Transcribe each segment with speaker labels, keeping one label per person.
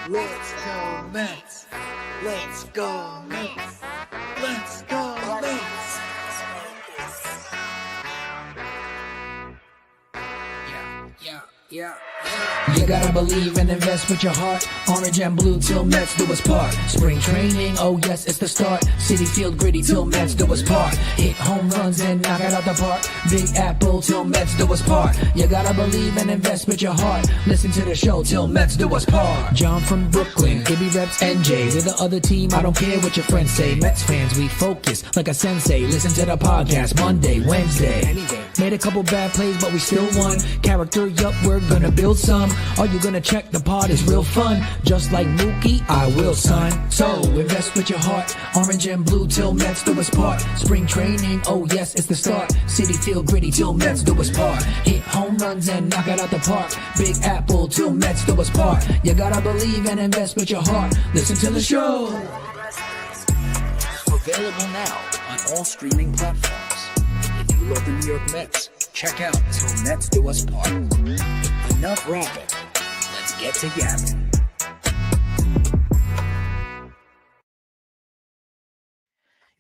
Speaker 1: Let's go Mets. Let's go Mets. Let's go Mets. Yeah.
Speaker 2: You gotta believe and invest with your heart. Orange and blue till Mets do us part. Spring training, oh yes, it's the start. City Field gritty till Mets do us part. Hit home runs and knock it out the park. Big Apple till Mets do us part. You gotta believe and invest with your heart. Listen to the show till Mets do us part. John from Brooklyn, Gibby reps NJ. With the other team, I don't care what your friends say. Mets fans, we focus like a sensei. Listen to the podcast Monday, Wednesday. Made a couple bad plays, but we still won. Character, yup, we're gonna build some. Are you gonna check the pod? It's real fun. Just like Mookie, I will, son. So invest with your heart. Orange and blue till Mets do us part. Spring training, oh yes, it's the start. City Field gritty till Mets do us part. Hit home runs and knock it out the park. Big Apple till Mets do us part. You gotta believe and invest with your heart. Listen to the show.
Speaker 1: Available now on all streaming platforms. If you love the New York Mets, check out Till Mets Do Us Part. Enough rapping. Let's get together.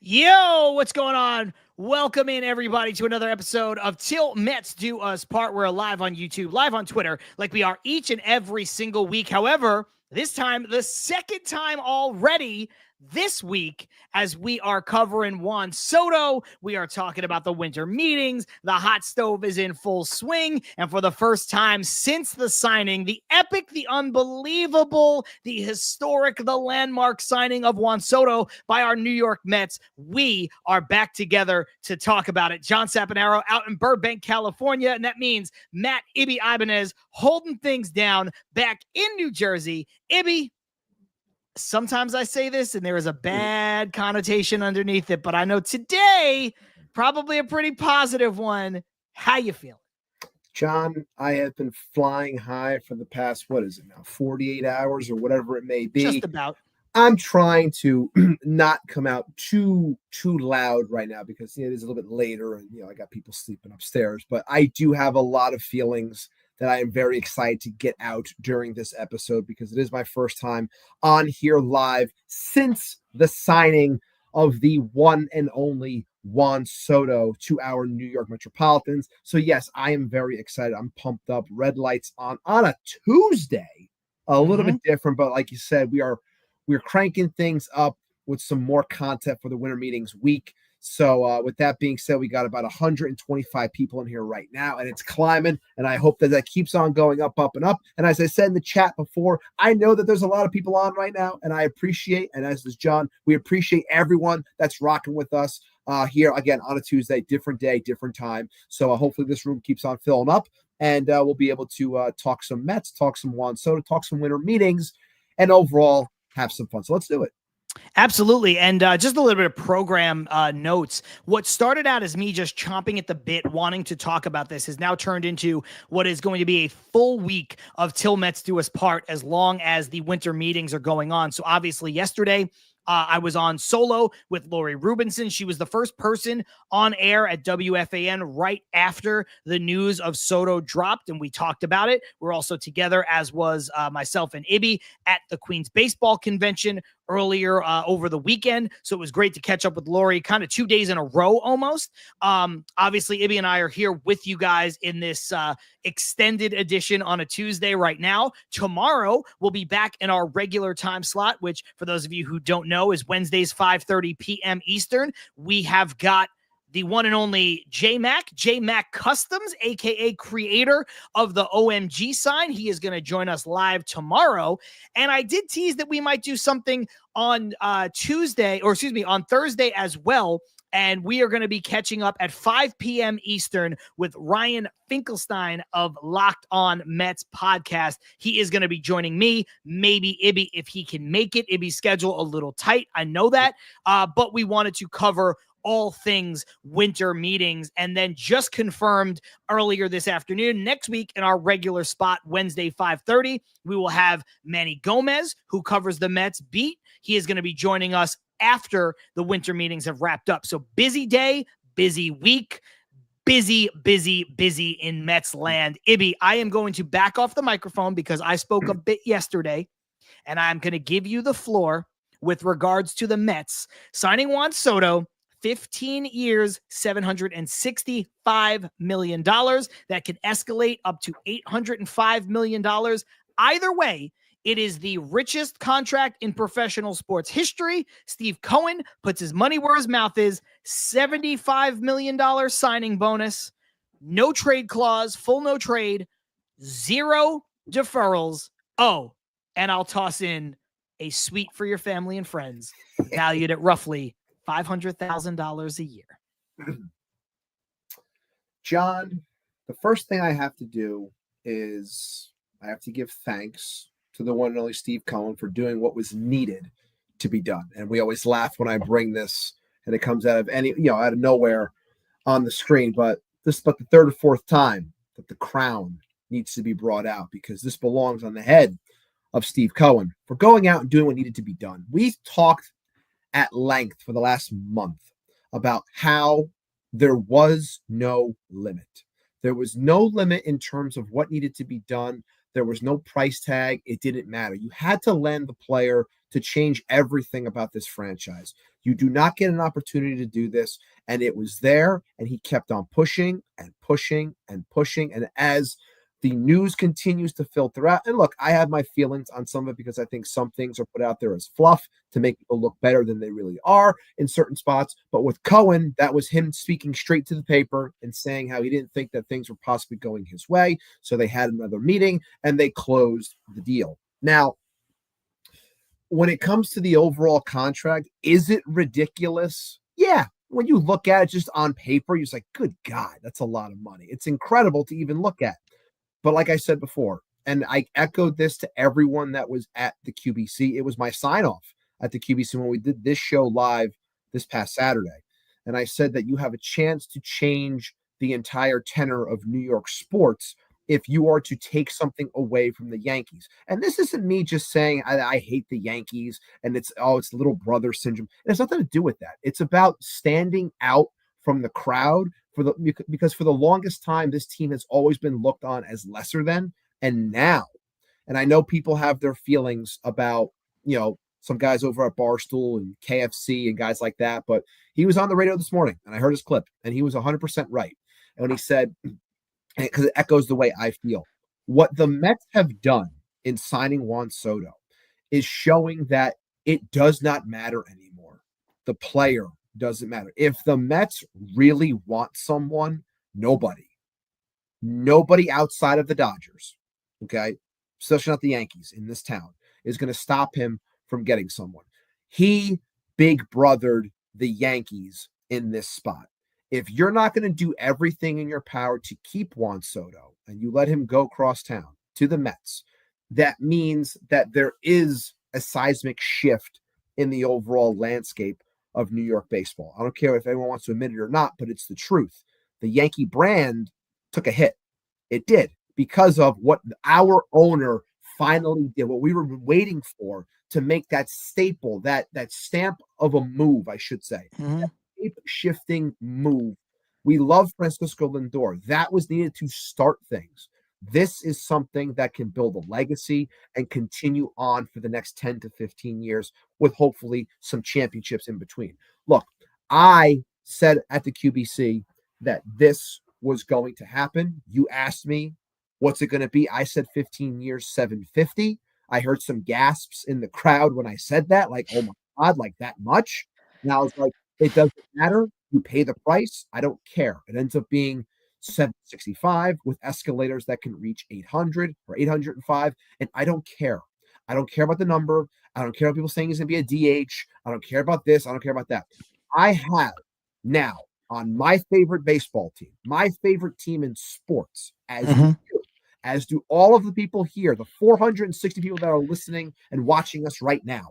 Speaker 3: Yo, what's going on? Welcome in, everybody, to another episode of Till Mets Do Us Part. We're live on YouTube, live on Twitter, like we are each and every single week. However, this time, the second time already this week, as we are covering Juan Soto. We are talking about the winter meetings. The hot stove is in full swing. And for the first time since the signing, the epic, the unbelievable, the historic, the landmark signing of Juan Soto by our New York Mets, we are back together to talk about it. John Saponaro out in Burbank, California. And that means Matt Ibanez holding things down back in New Jersey. Ibby, sometimes I say this and there is a bad connotation underneath it, but I know today, probably a pretty positive one. How you feeling?
Speaker 4: John, I have been flying high for the past, 48 hours or whatever it may be.
Speaker 3: Just about.
Speaker 4: I'm trying to not come out too loud right now because it is a little bit later and I got people sleeping upstairs, but I do have a lot of feelings that I am very excited to get out during this episode because it is my first time on here live since the signing of the one and only Juan Soto to our New York Metropolitans. So yes, I am very excited. I'm pumped up. Red lights on a Tuesday, a little bit different, but like you said, we're cranking things up with some more content for the winter meetings week. So with that being said, we got about 125 people in here right now, and it's climbing, and I hope that keeps on going up, up, and up. And as I said in the chat before, I know that there's a lot of people on right now, and I appreciate, and as does John, we appreciate everyone that's rocking with us here, again, on a Tuesday, different day, different time. So hopefully this room keeps on filling up, and we'll be able to talk some Mets, talk some Juan Soto, talk some winter meetings, and overall have some fun. So let's do it.
Speaker 3: Absolutely. And just a little bit of program notes. What started out as me just chomping at the bit, wanting to talk about this, has now turned into what is going to be a full week of Till Mets Do Us Part as long as the winter meetings are going on. So obviously yesterday, I was on solo with Lori Rubinson. She was the first person on air at WFAN right after the news of Soto dropped, and we talked about it. We're also together, as was myself and Ibby, at the Queens Baseball Convention earlier over the weekend. So it was great to catch up with Lori kind of 2 days in a row almost. Obviously, Ibby and I are here with you guys in this extended edition on a Tuesday right now. Tomorrow, we'll be back in our regular time slot, which for those of you who don't know is Wednesdays, 5:30 p.m. Eastern. We have got the one and only J-Mac Customs, a.k.a. creator of the OMG sign. He is going to join us live tomorrow. And I did tease that we might do something on on Thursday as well. And we are going to be catching up at 5 p.m. Eastern with Ryan Finkelstein of Locked On Mets podcast. He is going to be joining me, maybe Ibby if he can make it. Ibby's schedule a little tight, I know that, but we wanted to cover all things winter meetings. And then just confirmed earlier this afternoon, next week in our regular spot, Wednesday, 5:30, we will have Manny Gomez, who covers the Mets beat. He is going to be joining us after the winter meetings have wrapped up. So busy day, busy week, busy in Mets land. Ibby, I am going to back off the microphone because I spoke a bit yesterday and I'm going to give you the floor with regards to the Mets signing Juan Soto, 15 years, $765 million. That can escalate up to $805 million. Either way, it is the richest contract in professional sports history. Steve Cohen puts his money where his mouth is. $75 million signing bonus. No trade clause, full no trade, 0 deferrals. Oh, and I'll toss in a suite for your family and friends, valued at roughly $500,000 a year.
Speaker 4: John, the first thing I have to do is I have to give thanks to the one and only Steve Cohen for doing what was needed to be done. And we always laugh when I bring this and it comes out of out of nowhere on the screen. But this is but the third or fourth time that the crown needs to be brought out, because this belongs on the head of Steve Cohen for going out and doing what needed to be done. We've talked at length for the last month about how there was no limit. There was no limit in terms of what needed to be done. There was no price tag. It didn't matter. You had to land the player to change everything about this franchise. You do not get an opportunity to do this. And it was there, and he kept on pushing and pushing and pushing. And as the news continues to filter out, and look, I have my feelings on some of it because I think some things are put out there as fluff to make people look better than they really are in certain spots. But with Cohen, that was him speaking straight to the paper and saying how he didn't think that things were possibly going his way. So they had another meeting and they closed the deal. Now, when it comes to the overall contract, is it ridiculous? Yeah. When you look at it just on paper, you're just like, good God, that's a lot of money. It's incredible to even look at. But like I said before, and I echoed this to everyone that was at the QBC, it was my sign-off at the QBC when we did this show live this past Saturday. And I said that you have a chance to change the entire tenor of New York sports if you are to take something away from the Yankees. And this isn't me just saying I hate the Yankees and it's little brother syndrome. It has nothing to do with that. It's about standing out from the crowd because for the longest time, this team has always been looked on as lesser than. And now, and I know people have their feelings about, some guys over at Barstool and KFC and guys like that, but he was on the radio this morning and I heard his clip and he was 100% right. And when he said, because it echoes the way I feel, what the Mets have done in signing Juan Soto is showing that it does not matter anymore. The player doesn't matter. If the Mets really want someone, nobody outside of the Dodgers, okay, especially not the Yankees in this town, is going to stop him from getting someone. He big brothered the Yankees in this spot. If you're not going to do everything in your power to keep Juan Soto and you let him go cross town to the Mets, that means that there is a seismic shift in the overall landscape of New York baseball. I don't care if anyone wants to admit it or not, but it's the truth. The Yankee brand took a hit. It did, because of what our owner finally did, what we were waiting for to make that staple, that stamp of a move, I should say.
Speaker 3: Mm-hmm.
Speaker 4: Shifting move. We love Francisco Lindor. That was needed to start things. This is something that can build a legacy and continue on for the next 10 to 15 years with hopefully some championships in between. Look, I said at the QBC that this was going to happen. You asked me, what's it going to be? I said 15 years, 750. I heard some gasps in the crowd when I said that, like, oh my God, like that much? And I was like, it doesn't matter. You pay the price. I don't care. It ends up being 765 with escalators that can reach 800 or 805. And I don't care. I don't care about the number. I don't care about people saying he's going to be a DH. I don't care about this. I don't care about that. I have now on my favorite baseball team, my favorite team in sports, as do all of the people here, the 460 people that are listening and watching us right now.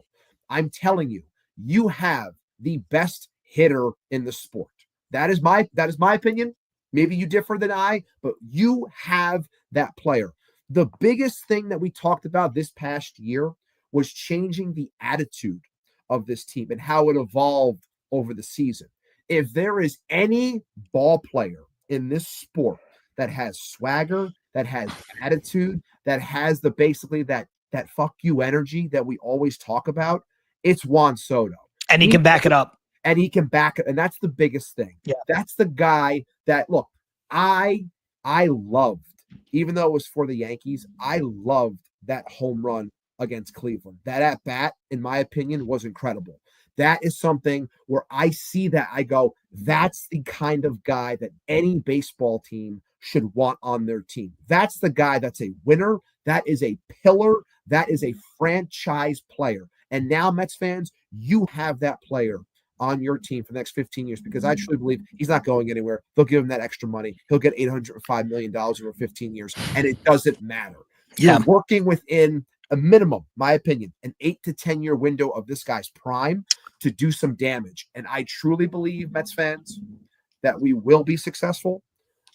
Speaker 4: I'm telling you, you have the best hitter in the sport. That is my opinion. Maybe you differ than I, but you have that player. The biggest thing that we talked about this past year was changing the attitude of this team and how it evolved over the season. If there is any ball player in this sport that has swagger, that has attitude, that has basically that that fuck you energy that we always talk about, it's Juan Soto.
Speaker 3: And he can back it up.
Speaker 4: And he can back it. And that's the biggest thing.
Speaker 3: Yeah.
Speaker 4: That's the guy that, look, I loved, even though it was for the Yankees, I loved that home run against Cleveland. That at bat, in my opinion, was incredible. That is something where I see that, I go, that's the kind of guy that any baseball team should want on their team. That's the guy that's a winner. That is a pillar. That is a franchise player. And now, Mets fans, you have that player on your team for the next 15 years, because I truly believe he's not going anywhere. They'll give him that extra money. He'll get $805 million over 15 years, and it doesn't matter.
Speaker 3: Yeah.
Speaker 4: You're working within a minimum, my opinion, an 8 to 10 year window of this guy's prime to do some damage. And I truly believe, Mets fans, that we will be successful.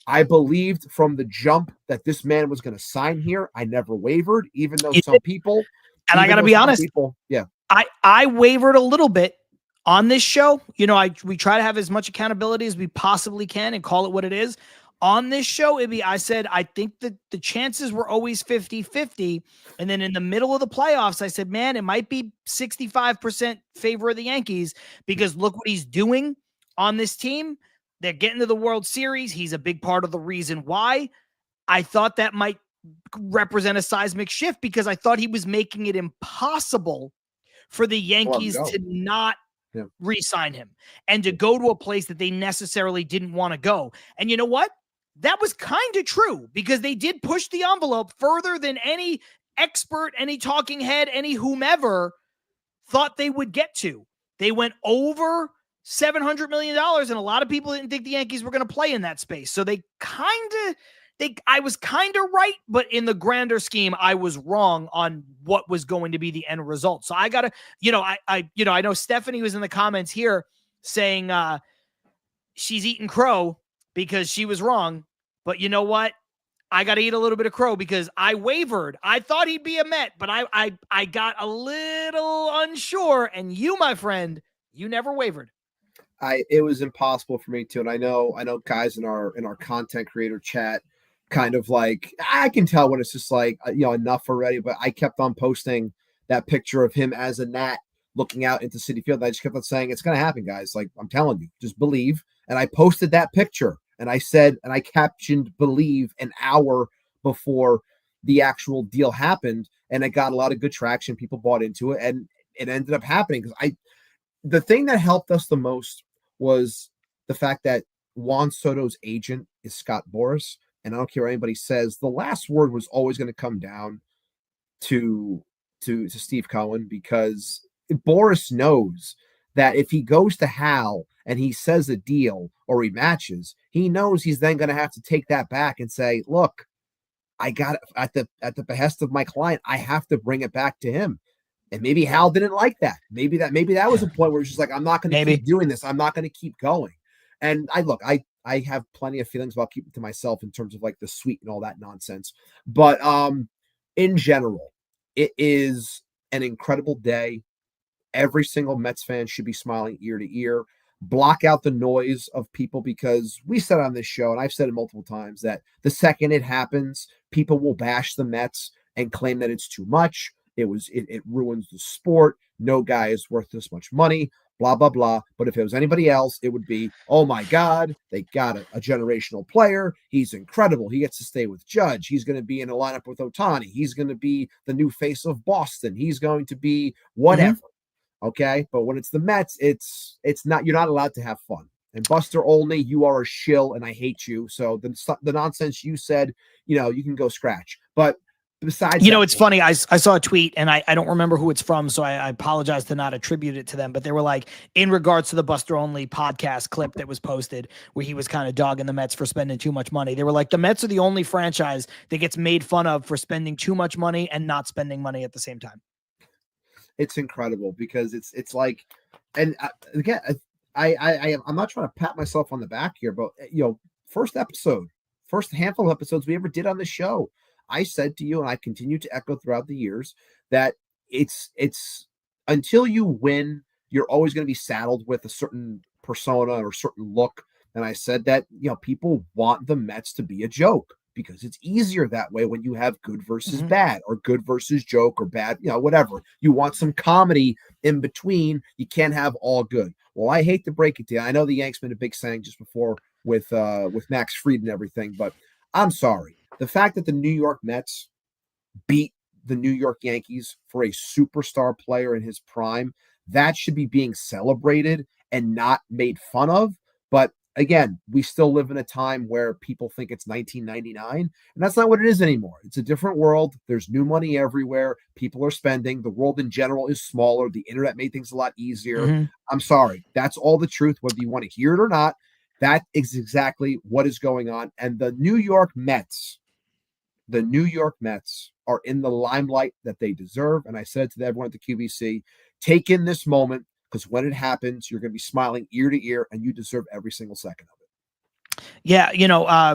Speaker 4: I believed from the jump that this man was going to sign here. I never wavered, even though some people,
Speaker 3: and I got to be honest, I wavered a little bit on this show. You know, we try to have as much accountability as we possibly can and call it what it is. On this show, I said, I think that the chances were always 50-50. And then in the middle of the playoffs, I said, man, it might be 65% favor of the Yankees, because look what he's doing on this team. They're getting to the World Series. He's a big part of the reason why. I thought that might represent a seismic shift, because I thought he was making it impossible for the Yankees to not re-sign him and to go to a place that they necessarily didn't want to go. And you know what? That was kind of true, because they did push the envelope further than any expert, any talking head, any whomever thought they would get to. They went over $700 million, and a lot of people didn't think the Yankees were going to play in that space. So I was kind of right, but in the grander scheme, I was wrong on what was going to be the end result. So I got to, I know Stephanie was in the comments here saying she's eating crow because she was wrong. But you know what? I got to eat a little bit of crow, because I wavered. I thought he'd be a Met, but I got a little unsure. And you, my friend, you never wavered.
Speaker 4: It was impossible for me to. And I know guys in our content creator chat kind of like, I can tell when it's just like, enough already, but I kept on posting that picture of him as a Nat looking out into Citi Field. And I just kept on saying, it's going to happen, guys. Like, I'm telling you, just believe. And I posted that picture, and I said, and I captioned believe an hour before the actual deal happened. And it got a lot of good traction. People bought into it, and it ended up happening. Because the thing that helped us the most was the fact that Juan Soto's agent is Scott Boras. And I don't care what anybody says, the last word was always going to come down to Steve Cohen, because Boras knows that if he goes to Hal and he says a deal or he matches, he knows he's then going to have to take that back and say, look, I got it at the behest of my client. I have to bring it back to him. And maybe Hal didn't like that. Maybe that was a point where it's just like, I'm not going to keep doing this. I'm not going to keep going. And I have plenty of feelings about keeping to myself in terms of like the suite and all that nonsense. But in general, it is an incredible day. Every single Mets fan should be smiling ear to ear. Block out the noise of people, because we said on this show, and I've said it multiple times, that the second it happens, people will bash the Mets and claim that it's too much. It ruins the sport. No guy is worth this much money. Blah, blah, blah. But if it was anybody else, it would be, oh my God, they got a generational player. He's incredible. He gets to stay with Judge. He's going to be in a lineup with Ohtani. He's going to be the new face of Boston. He's going to be whatever. Mm-hmm. Okay. But when it's the Mets, it's not, you're not allowed to have fun. And Buster Olney, you are a shill and I hate you. So the nonsense you said, you can go scratch. But besides,
Speaker 3: it's funny. I saw a tweet, and I don't remember who it's from, so I apologize to not attribute it to them. But they were like, in regards to the Buster Only podcast clip that was posted, where he was kind of dogging the Mets for spending too much money. They were like, the Mets are the only franchise that gets made fun of for spending too much money and not spending money at the same time.
Speaker 4: It's incredible, because it's like, and again, I'm not trying to pat myself on the back here, but first handful of episodes we ever did on the show, I said to you, and I continue to echo throughout the years, that it's until you win, you're always going to be saddled with a certain persona or certain look. And I said that, people want the Mets to be a joke, because it's easier that way when you have good versus bad or good versus joke or bad, whatever. You want some comedy in between. You can't have all good. Well, I hate to break it to you. I know the Yanks made a big saying just before with Max Fried and everything, but I'm sorry. The fact that the New York Mets beat the New York Yankees for a superstar player in his prime, that should be being celebrated and not made fun of. But again, we still live in a time where people think it's 1999, and that's not what it is anymore. It's a different world. There's new money everywhere. People are spending. The world in general is smaller. The internet made things a lot easier. I'm sorry. That's all the truth, whether you want to hear it or not. That is exactly what is going on. And the New York Mets are in the limelight that they deserve. And I said to everyone at the QVC, take in this moment, because when it happens, you're going to be smiling ear to ear, and you deserve every single second of it.
Speaker 3: Yeah,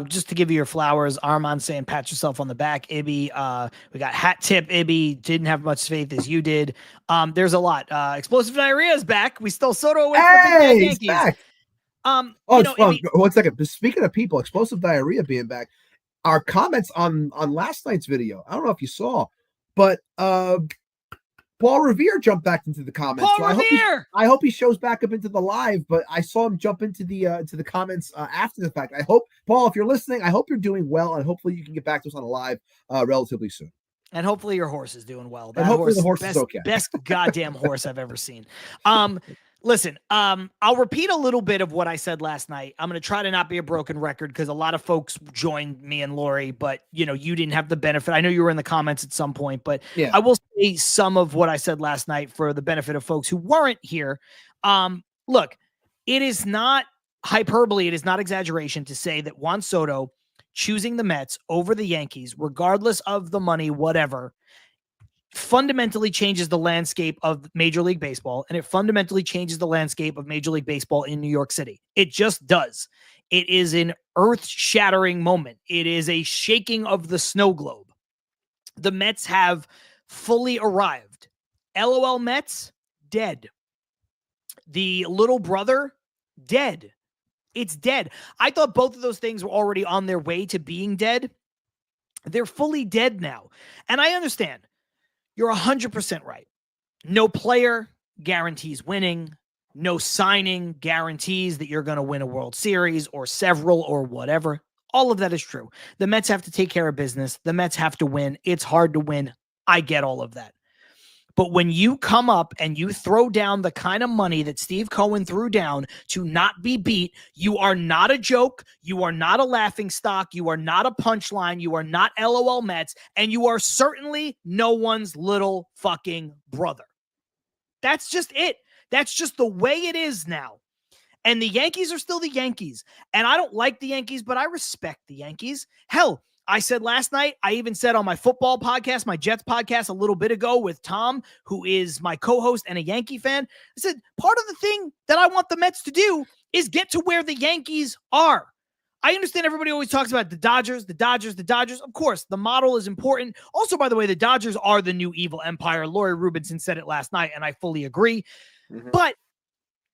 Speaker 3: just to give you your flowers, Armand saying pat yourself on the back. Ibby, we got hat tip. Ibby didn't have much faith as you did. There's a lot. Explosive Diarrhea is back. We stole Soto away from the Big Bad Yankees.
Speaker 4: Back.
Speaker 3: Ibby,
Speaker 4: 1 second. Speaking of people, Explosive Diarrhea being back, our comments on last night's video, I don't know if you saw, but Paul Revere jumped back into the comments. I hope he shows back up into the live, but I saw him jump into the comments after the fact. I hope, Paul, if you're listening, I hope you're doing well, and hopefully you can get back to us on a live relatively soon.
Speaker 3: And hopefully your horse is doing well.
Speaker 4: And hopefully the horse is okay.
Speaker 3: Best goddamn horse I've ever seen. Listen, I'll repeat a little bit of what I said last night. I'm going to try to not be a broken record because a lot of folks joined me and Lori, but you didn't have the benefit. I know you were in the comments at some point, but yeah. I will say some of what I said last night for the benefit of folks who weren't here. Look, it is not hyperbole. It is not exaggeration to say that Juan Soto choosing the Mets over the Yankees, regardless of the money, whatever, fundamentally changes the landscape of Major League Baseball, and it fundamentally changes the landscape of Major League Baseball in New York City. It just does. It is an earth-shattering moment. It is a shaking of the snow globe. The Mets have fully arrived. LOL Mets, dead. The little brother, dead. It's dead. I thought both of those things were already on their way to being dead. They're fully dead now. And I understand. You're 100% right. No player guarantees winning. No signing guarantees that you're going to win a World Series or several or whatever. All of that is true. The Mets have to take care of business. The Mets have to win. It's hard to win. I get all of that. But when you come up and you throw down the kind of money that Steve Cohen threw down to not be beat, you are not a joke. You are not a laughing stock. You are not a punchline. You are not LOL Mets. And you are certainly no one's little fucking brother. That's just it. That's just the way it is now. And the Yankees are still the Yankees. And I don't like the Yankees, but I respect the Yankees. Hell, I said last night, I even said on my football podcast, my Jets podcast a little bit ago with Tom, who is my co-host and a Yankee fan. I said, part of the thing that I want the Mets to do is get to where the Yankees are. I understand everybody always talks about the Dodgers. Of course, the model is important. Also, by the way, the Dodgers are the new evil empire. Lori Rubinson said it last night, and I fully agree. Mm-hmm. But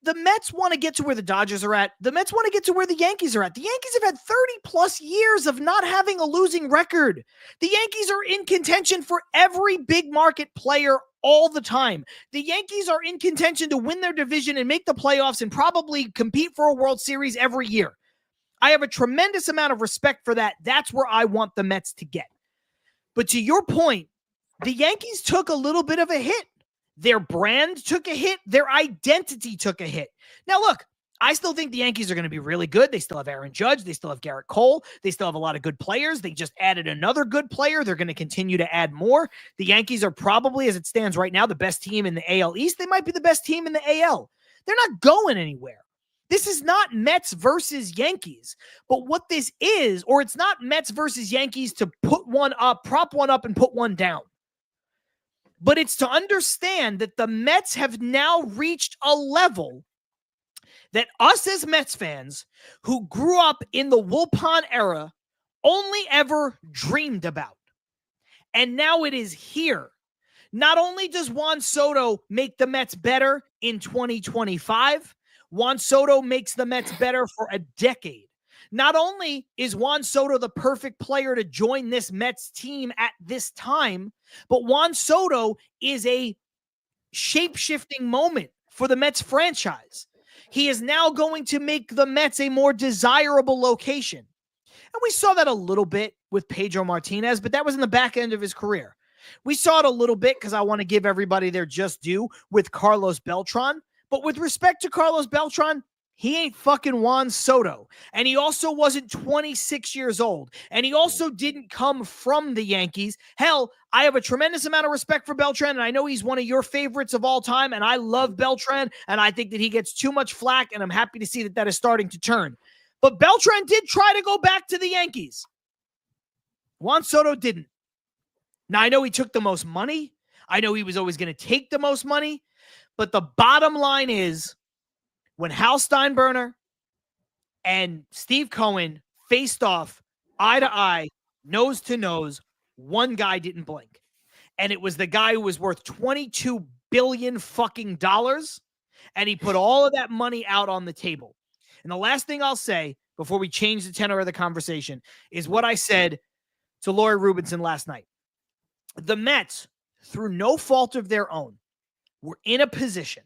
Speaker 3: the Mets want to get to where the Dodgers are at. The Mets want to get to where the Yankees are at. The Yankees have had 30 plus years of not having a losing record. The Yankees are in contention for every big market player all the time. The Yankees are in contention to win their division and make the playoffs and probably compete for a World Series every year. I have a tremendous amount of respect for that. That's where I want the Mets to get. But to your point, the Yankees took a little bit of a hit. Their brand took a hit. Their identity took a hit. Now, look, I still think the Yankees are going to be really good. They still have Aaron Judge. They still have Garrett Cole. They still have a lot of good players. They just added another good player. They're going to continue to add more. The Yankees are probably, as it stands right now, the best team in the AL East. They might be the best team in the AL. They're not going anywhere. This is not Mets versus Yankees. But what this is, or it's not Mets versus Yankees to put one up, prop one up, and put one down. But it's to understand that the Mets have now reached a level that us as Mets fans who grew up in the Wilpon era only ever dreamed about. And now it is here. Not only does Juan Soto make the Mets better in 2025, Juan Soto makes the Mets better for a decade. Not only is Juan Soto the perfect player to join this Mets team at this time, but Juan Soto is a shape-shifting moment for the Mets franchise. He is now going to make the Mets a more desirable location. And we saw that a little bit with Pedro Martinez, but that was in the back end of his career. We saw it a little bit because I want to give everybody their just due with Carlos Beltran. But with respect to Carlos Beltran, he ain't fucking Juan Soto. And he also wasn't 26 years old. And he also didn't come from the Yankees. Hell, I have a tremendous amount of respect for Beltran, and I know he's one of your favorites of all time, and I love Beltran, and I think that he gets too much flack, and I'm happy to see that that is starting to turn. But Beltran did try to go back to the Yankees. Juan Soto didn't. Now, I know he took the most money. I know he was always going to take the most money. But the bottom line is, when Hal Steinbrenner and Steve Cohen faced off eye to eye, nose to nose, one guy didn't blink. And it was the guy who was worth $22 billion fucking dollars. And he put all of that money out on the table. And the last thing I'll say before we change the tenor of the conversation is what I said to Lori Rubinson last night. The Mets, through no fault of their own, were in a position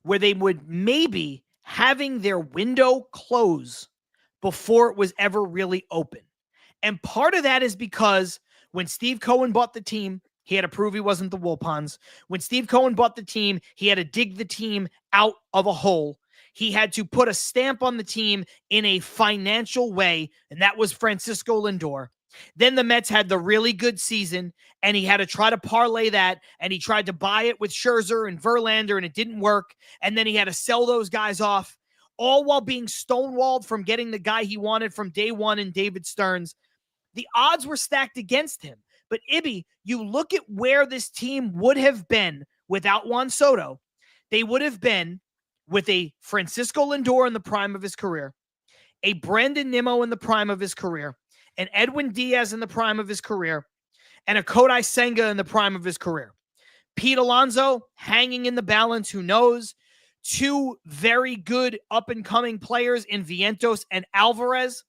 Speaker 3: where they would maybe having their window close before it was ever really open. And part of that is because when Steve Cohen bought the team, he had to prove he wasn't the Wilpons. When Steve Cohen bought the team, he had to dig the team out of a hole. He had to put a stamp on the team in a financial way, and that was Francisco Lindor. Then the Mets had the really good season, and he had to try to parlay that, and he tried to buy it with Scherzer and Verlander, and it didn't work. And then he had to sell those guys off, all while being stonewalled from getting the guy he wanted from day one in David Stearns. The odds were stacked against him. But Ibby, you look at where this team would have been without Juan Soto. They would have been with a Francisco Lindor in the prime of his career, a Brandon Nimmo in the prime of his career, an Edwin Diaz in the prime of his career, and a Kodai Senga in the prime of his career. Pete Alonso hanging in the balance, who knows? Two very good up-and-coming players in Vientos and Alvarez.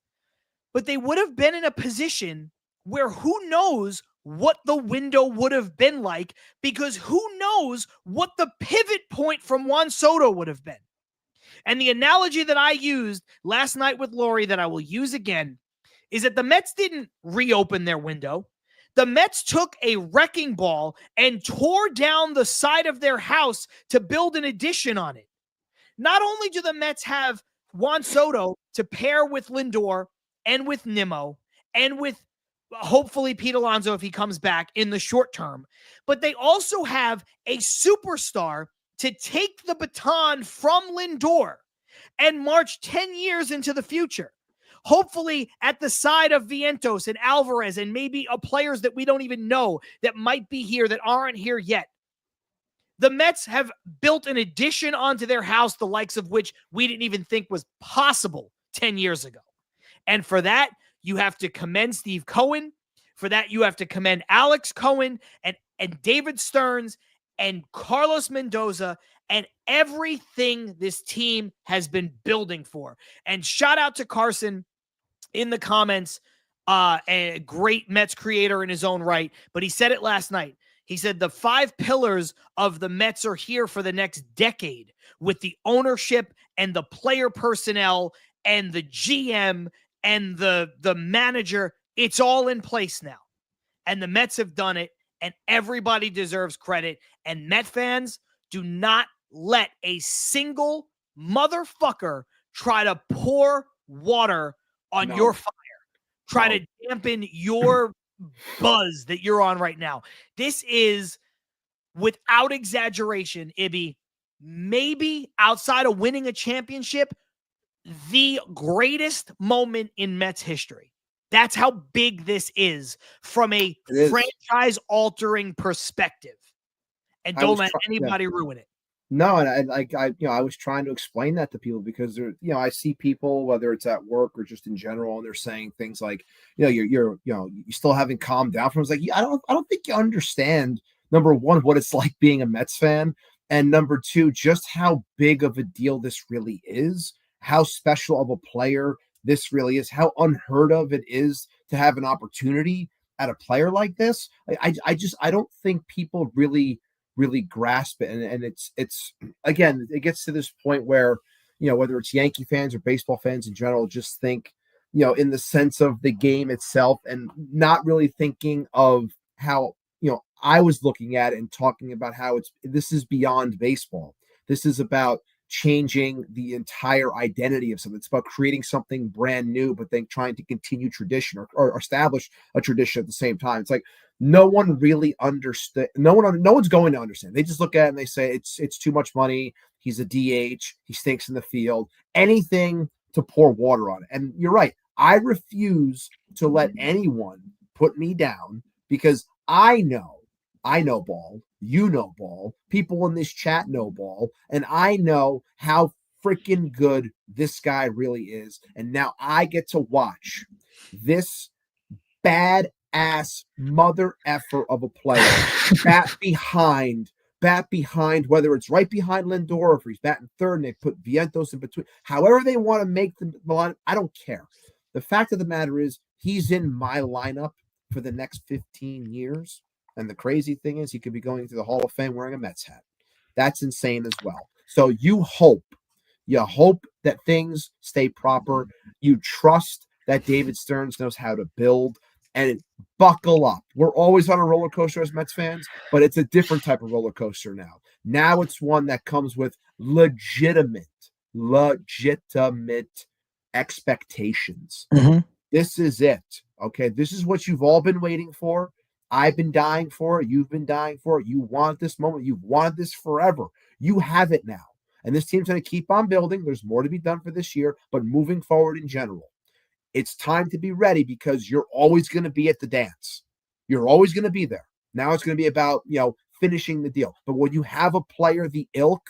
Speaker 3: But they would have been in a position where who knows what the window would have been like, because who knows what the pivot point from Juan Soto would have been. And the analogy that I used last night with Lori that I will use again is that the Mets didn't reopen their window. The Mets took a wrecking ball and tore down the side of their house to build an addition on it. Not only do the Mets have Juan Soto to pair with Lindor and with Nimmo and with hopefully Pete Alonso if he comes back in the short term, but they also have a superstar to take the baton from Lindor and march 10 years into the future. Hopefully at the side of Vientos and Alvarez and maybe players that we don't even know that might be here that aren't here yet. The Mets have built an addition onto their house, the likes of which we didn't even think was possible 10 years ago. And for that, you have to commend Steve Cohen. For that, you have to commend Alex Cohen and David Stearns and Carlos Mendoza and everything this team has been building for. And shout out to Carson in the comments, a great Mets creator in his own right, but he said it last night. He said the 5 pillars of the Mets are here for the next decade with the ownership and the player personnel and the GM and the manager. It's all in place now. And the Mets have done it, and everybody deserves credit. And Met fans, do not let a single motherfucker try to pour water on your fire. Try to dampen your buzz that you're on right now. This is, without exaggeration, Ibby, maybe outside of winning a championship, the greatest moment in Mets history. That's how big this is from a franchise-altering perspective. And don't let anybody ruin it.
Speaker 4: No, and I was trying to explain that to people because I see people, whether it's at work or just in general, and they're saying things like, you still haven't calmed down from. I was like, I don't think you understand, number one, what it's like being a Mets fan, and number two, just how big of a deal this really is, how special of a player this really is, how unheard of it is to have an opportunity at a player like this. I don't think people really grasp it. And it's again, it gets to this point where, whether it's Yankee fans or baseball fans in general, just think, in the sense of the game itself and not really thinking of how, I was looking at it and talking about how this is beyond baseball. This is about changing the entire identity of something. It's about creating something brand new, but then trying to continue tradition or establish a tradition at the same time. It's like no one really understood. No one's going to understand. They just look at it and they say it's too much money. He's a DH. He stinks in the field. Anything to pour water on it. And you're right. I refuse to let anyone put me down because I know ball. You know ball. People in this chat know ball. And I know how freaking good this guy really is. And now I get to watch this badass mother effer of a player bat behind, whether it's right behind Lindor or if he's batting third and they put Vientos in between. However they want to make the line, I don't care. The fact of the matter is he's in my lineup for the next 15 years. And the crazy thing is he could be going to the Hall of Fame wearing a Mets hat. That's insane as well. So you hope that things stay proper. You trust that David Stearns knows how to build and buckle up. We're always on a roller coaster as Mets fans, but it's a different type of roller coaster now. Now it's one that comes with legitimate expectations.
Speaker 3: Mm-hmm.
Speaker 4: This is it. Okay. This is what you've all been waiting for. I've been dying for it. You've been dying for it. You want this moment. You've wanted this forever. You have it now. And this team's going to keep on building. There's more to be done for this year, but moving forward in general, it's time to be ready because you're always going to be at the dance. You're always going to be there. Now it's going to be about, finishing the deal. But when you have a player the ilk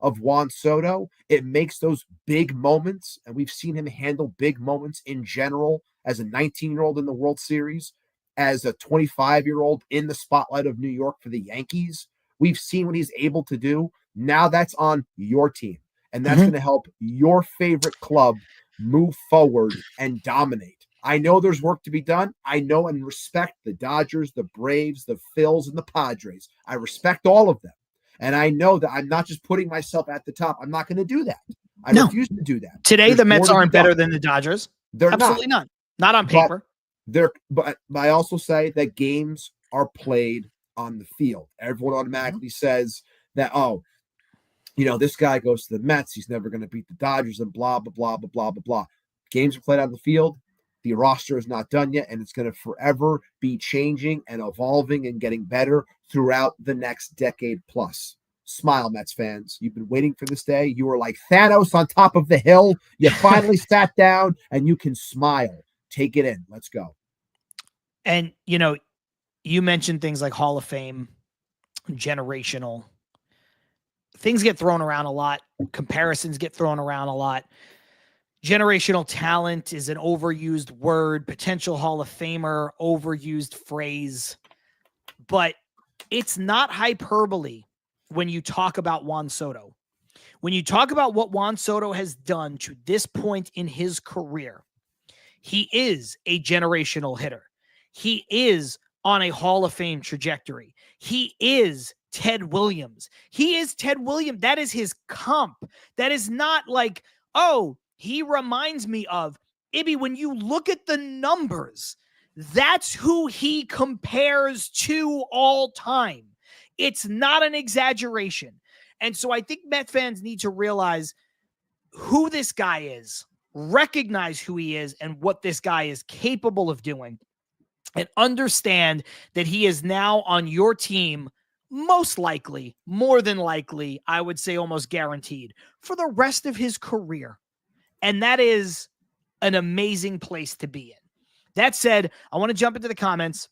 Speaker 4: of Juan Soto, it makes those big moments, and we've seen him handle big moments in general as a 19-year-old in the World Series, as a 25-year-old in the spotlight of New York for the Yankees. We've seen what he's able to do. Now that's on your team. And that's going to help your favorite club move forward and dominate. I know there's work to be done. I know and respect the Dodgers, the Braves, the Phils, and the Padres. I respect all of them. And I know that I'm not just putting myself at the top. I'm not going to do that. I refuse to do that.
Speaker 3: Today,
Speaker 4: There's
Speaker 3: the Mets
Speaker 4: more to
Speaker 3: aren't
Speaker 4: be done.
Speaker 3: better than the Dodgers.
Speaker 4: They're
Speaker 3: absolutely not. Not on paper.
Speaker 4: But I also say that games are played on the field. Everyone automatically says that, this guy goes to the Mets, he's never going to beat the Dodgers and blah, blah, blah, blah, blah, blah, blah. Games are played on the field. The roster is not done yet, and it's going to forever be changing and evolving and getting better throughout the next decade plus. Smile, Mets fans. You've been waiting for this day. You were like Thanos on top of the hill. You finally sat down, and you can smile. Take it in. Let's go.
Speaker 3: And, you mentioned things like Hall of Fame, generational. Things get thrown around a lot. Comparisons get thrown around a lot. Generational talent is an overused word. Potential Hall of Famer, overused phrase. But it's not hyperbole when you talk about Juan Soto. When you talk about what Juan Soto has done to this point in his career, he is a generational hitter. He is on a Hall of Fame trajectory. He is Ted Williams. He is Ted Williams. That is his comp. That is not like, he reminds me of Ibby. When you look at the numbers, that's who he compares to all time. It's not an exaggeration. And so I think Met fans need to realize who this guy is, recognize who he is and what this guy is capable of doing, and understand that he is now on your team, most likely, more than likely, I would say almost guaranteed, for the rest of his career. And that is an amazing place to be in. That said, I want to jump into the comments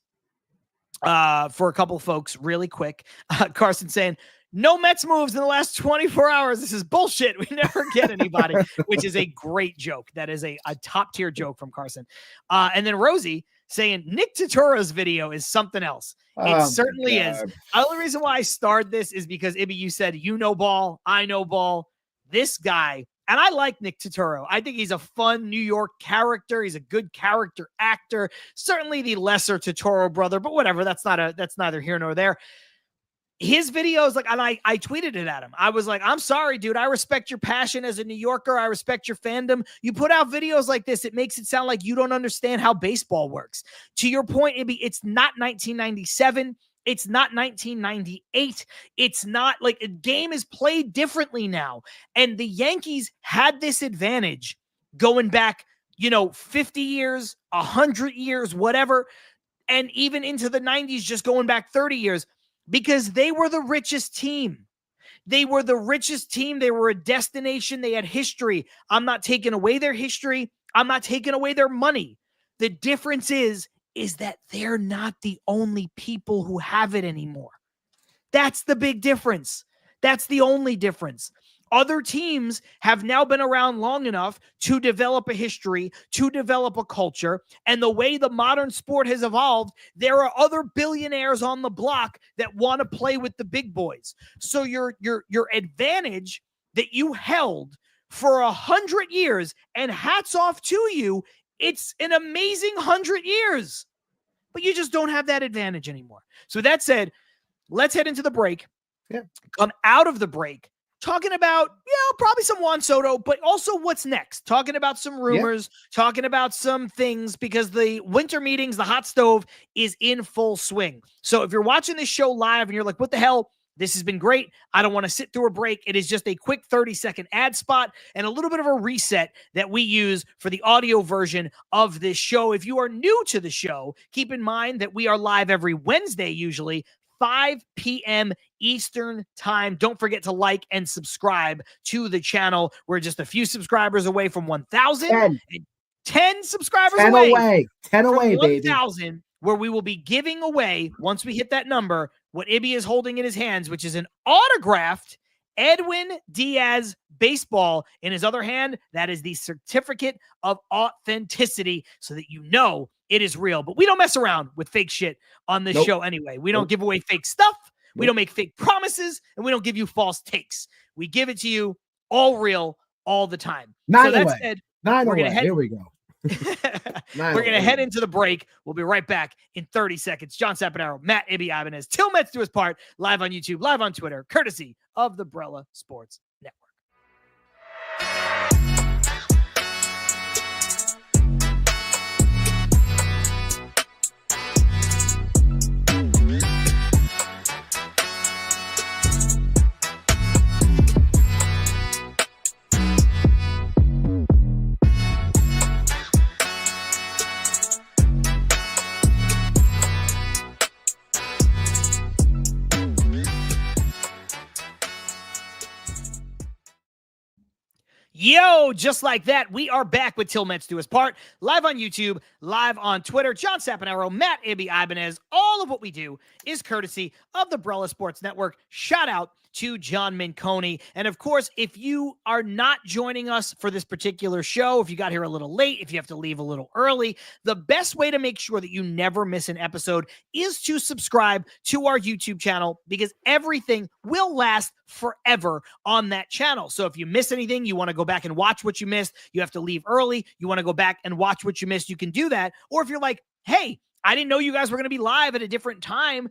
Speaker 3: for a couple of folks really quick. Carson saying, no Mets moves in the last 24 hours. This is bullshit. We never get anybody, which is a great joke. That is a top tier joke from Carson. And then Rosie saying Nick Totoro's video is something else. It certainly is. The only reason why I started this is because, Ibby, you said, you know ball, I know ball. This guy And I like Nick Turturro. I think he's a fun New York character. He's a good character actor. Certainly the lesser Turturro brother, but whatever. That's neither here nor there. His videos, like, and I tweeted it at him. I was like, I'm sorry, dude. I respect your passion as a New Yorker. I respect your fandom. You put out videos like this, it makes it sound like you don't understand how baseball works. To your point, it's not 1997. It's not 1998. It's not like a game is played differently now. And the Yankees had this advantage going back, 50 years, 100 years, whatever. And even into the 90s, just going back 30 years. Because they were the richest team. They were the richest team. They were a destination. They had history. I'm not taking away their history. I'm not taking away their money. The difference is that they're not the only people who have it anymore. That's the big difference. That's the only difference. Other teams have now been around long enough to develop a history, to develop a culture, and the way the modern sport has evolved, there are other billionaires on the block that want to play with the big boys. So your advantage that you held for 100 years, and hats off to you, it's an amazing 100 years, but you just don't have that advantage anymore. So with that said, let's head into the break.
Speaker 4: Yeah.
Speaker 3: Come out of the break talking about, probably some Juan Soto, but also what's next. Talking about some rumors, talking about some things, because the winter meetings, the hot stove is in full swing. So if you're watching this show live and you're like, what the hell? This has been great. I don't want to sit through a break. It is just a quick 30-second ad spot and a little bit of a reset that we use for the audio version of this show. If you are new to the show, keep in mind that we are live every Wednesday, usually 5 p.m. Eastern time. Don't forget to like and subscribe to the channel. We're just a few subscribers away from 1,000. 10 subscribers
Speaker 4: 10 away. 10 away, baby.
Speaker 3: 1,000, where we will be giving away, once we hit that number, what Ibby is holding in his hands, which is an autographed Edwin Diaz baseball. In his other hand, that is the certificate of authenticity, so that you know it is real. But we don't mess around with fake shit on this show anyway. We don't give away fake stuff. We don't make fake promises, and we don't give you false takes. We give it to you all real, all the time.
Speaker 4: Nine
Speaker 3: so
Speaker 4: away.
Speaker 3: That said,
Speaker 4: Nine
Speaker 3: we're
Speaker 4: away.
Speaker 3: Gonna head,
Speaker 4: Here we go.
Speaker 3: We're going to head into the break. We'll be right back in 30 seconds. John Saponaro, Matt Ibanez, Til Mets Do Us Part, live on YouTube, live on Twitter, courtesy of the Brella Sports Network. Yo, just like that, we are back with Til Mets Do Us Part, live on YouTube, live on Twitter. John Saponaro, Matt Ibanez. All of what we do is courtesy of the Brella Sports Network. Shout out to John Minconi. And of course, if you are not joining us for this particular show, if you got here a little late, if you have to leave a little early, the best way to make sure that you never miss an episode is to subscribe to our YouTube channel, because everything will last forever on that channel. So if you miss anything, you want to go back and watch what you missed, you have to leave early, you want to go back and watch what you missed, you can do that. Or if you're like, hey, I didn't know you guys were going to be live at a different time.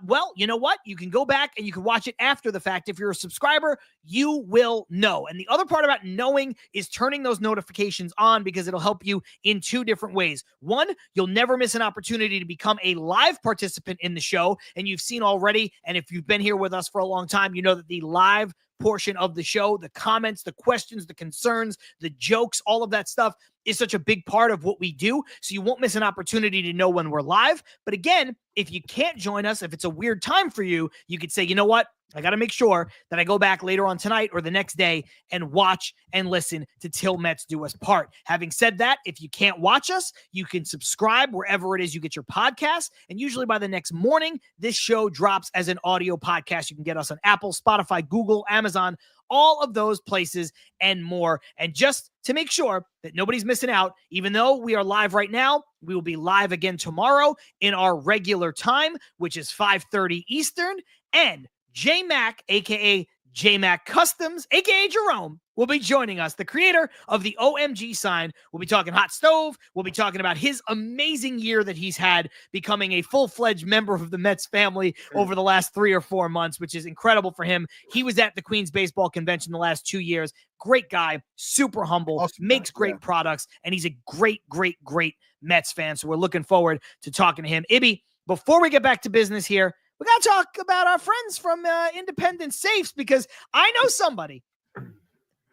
Speaker 3: Well, you know what? You can go back and you can watch it after the fact. If you're a subscriber, you will know. And the other part about knowing is turning those notifications on, because it'll help you in two different ways. One, you'll never miss an opportunity to become a live participant in the show. And you've seen already, and if you've been here with us for a long time, you know that the live portion of the show, the comments, the questions, the concerns, the jokes, all of that stuff is such a big part of what we do. So you won't miss an opportunity to know when we're live. But again, if you can't join us, if it's a weird time for you, you could say, you know what? I got to make sure that I go back later on tonight or the next day and watch and listen to Til Mets Do Us Part. Having said that, if you can't watch us, you can subscribe wherever it is you get your podcasts. And usually by the next morning, this show drops as an audio podcast. You can get us on Apple, Spotify, Google, Amazon, all of those places and more. And just to make sure that nobody's missing out, even though we are live right now, we will be live again tomorrow in our regular time, which is 5:30 Eastern. And J Mac, aka J-Mac Customs, aka Jerome, will be joining us. The creator of the OMG sign. We'll be talking hot stove. We'll be talking about his amazing year that he's had becoming a full-fledged member of the Mets family over the last 3 or 4 months, which is incredible for him. He was at the Queens Baseball Convention the last 2 years. Great guy, super humble,
Speaker 4: Awesome
Speaker 3: makes
Speaker 4: guy,
Speaker 3: great products, and he's a great, great, great Mets fan. So we're looking forward to talking to him. Ibby, before we get back to business here, we got to talk about our friends from Independent Safes, because I know somebody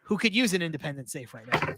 Speaker 3: who could use an independent safe right now.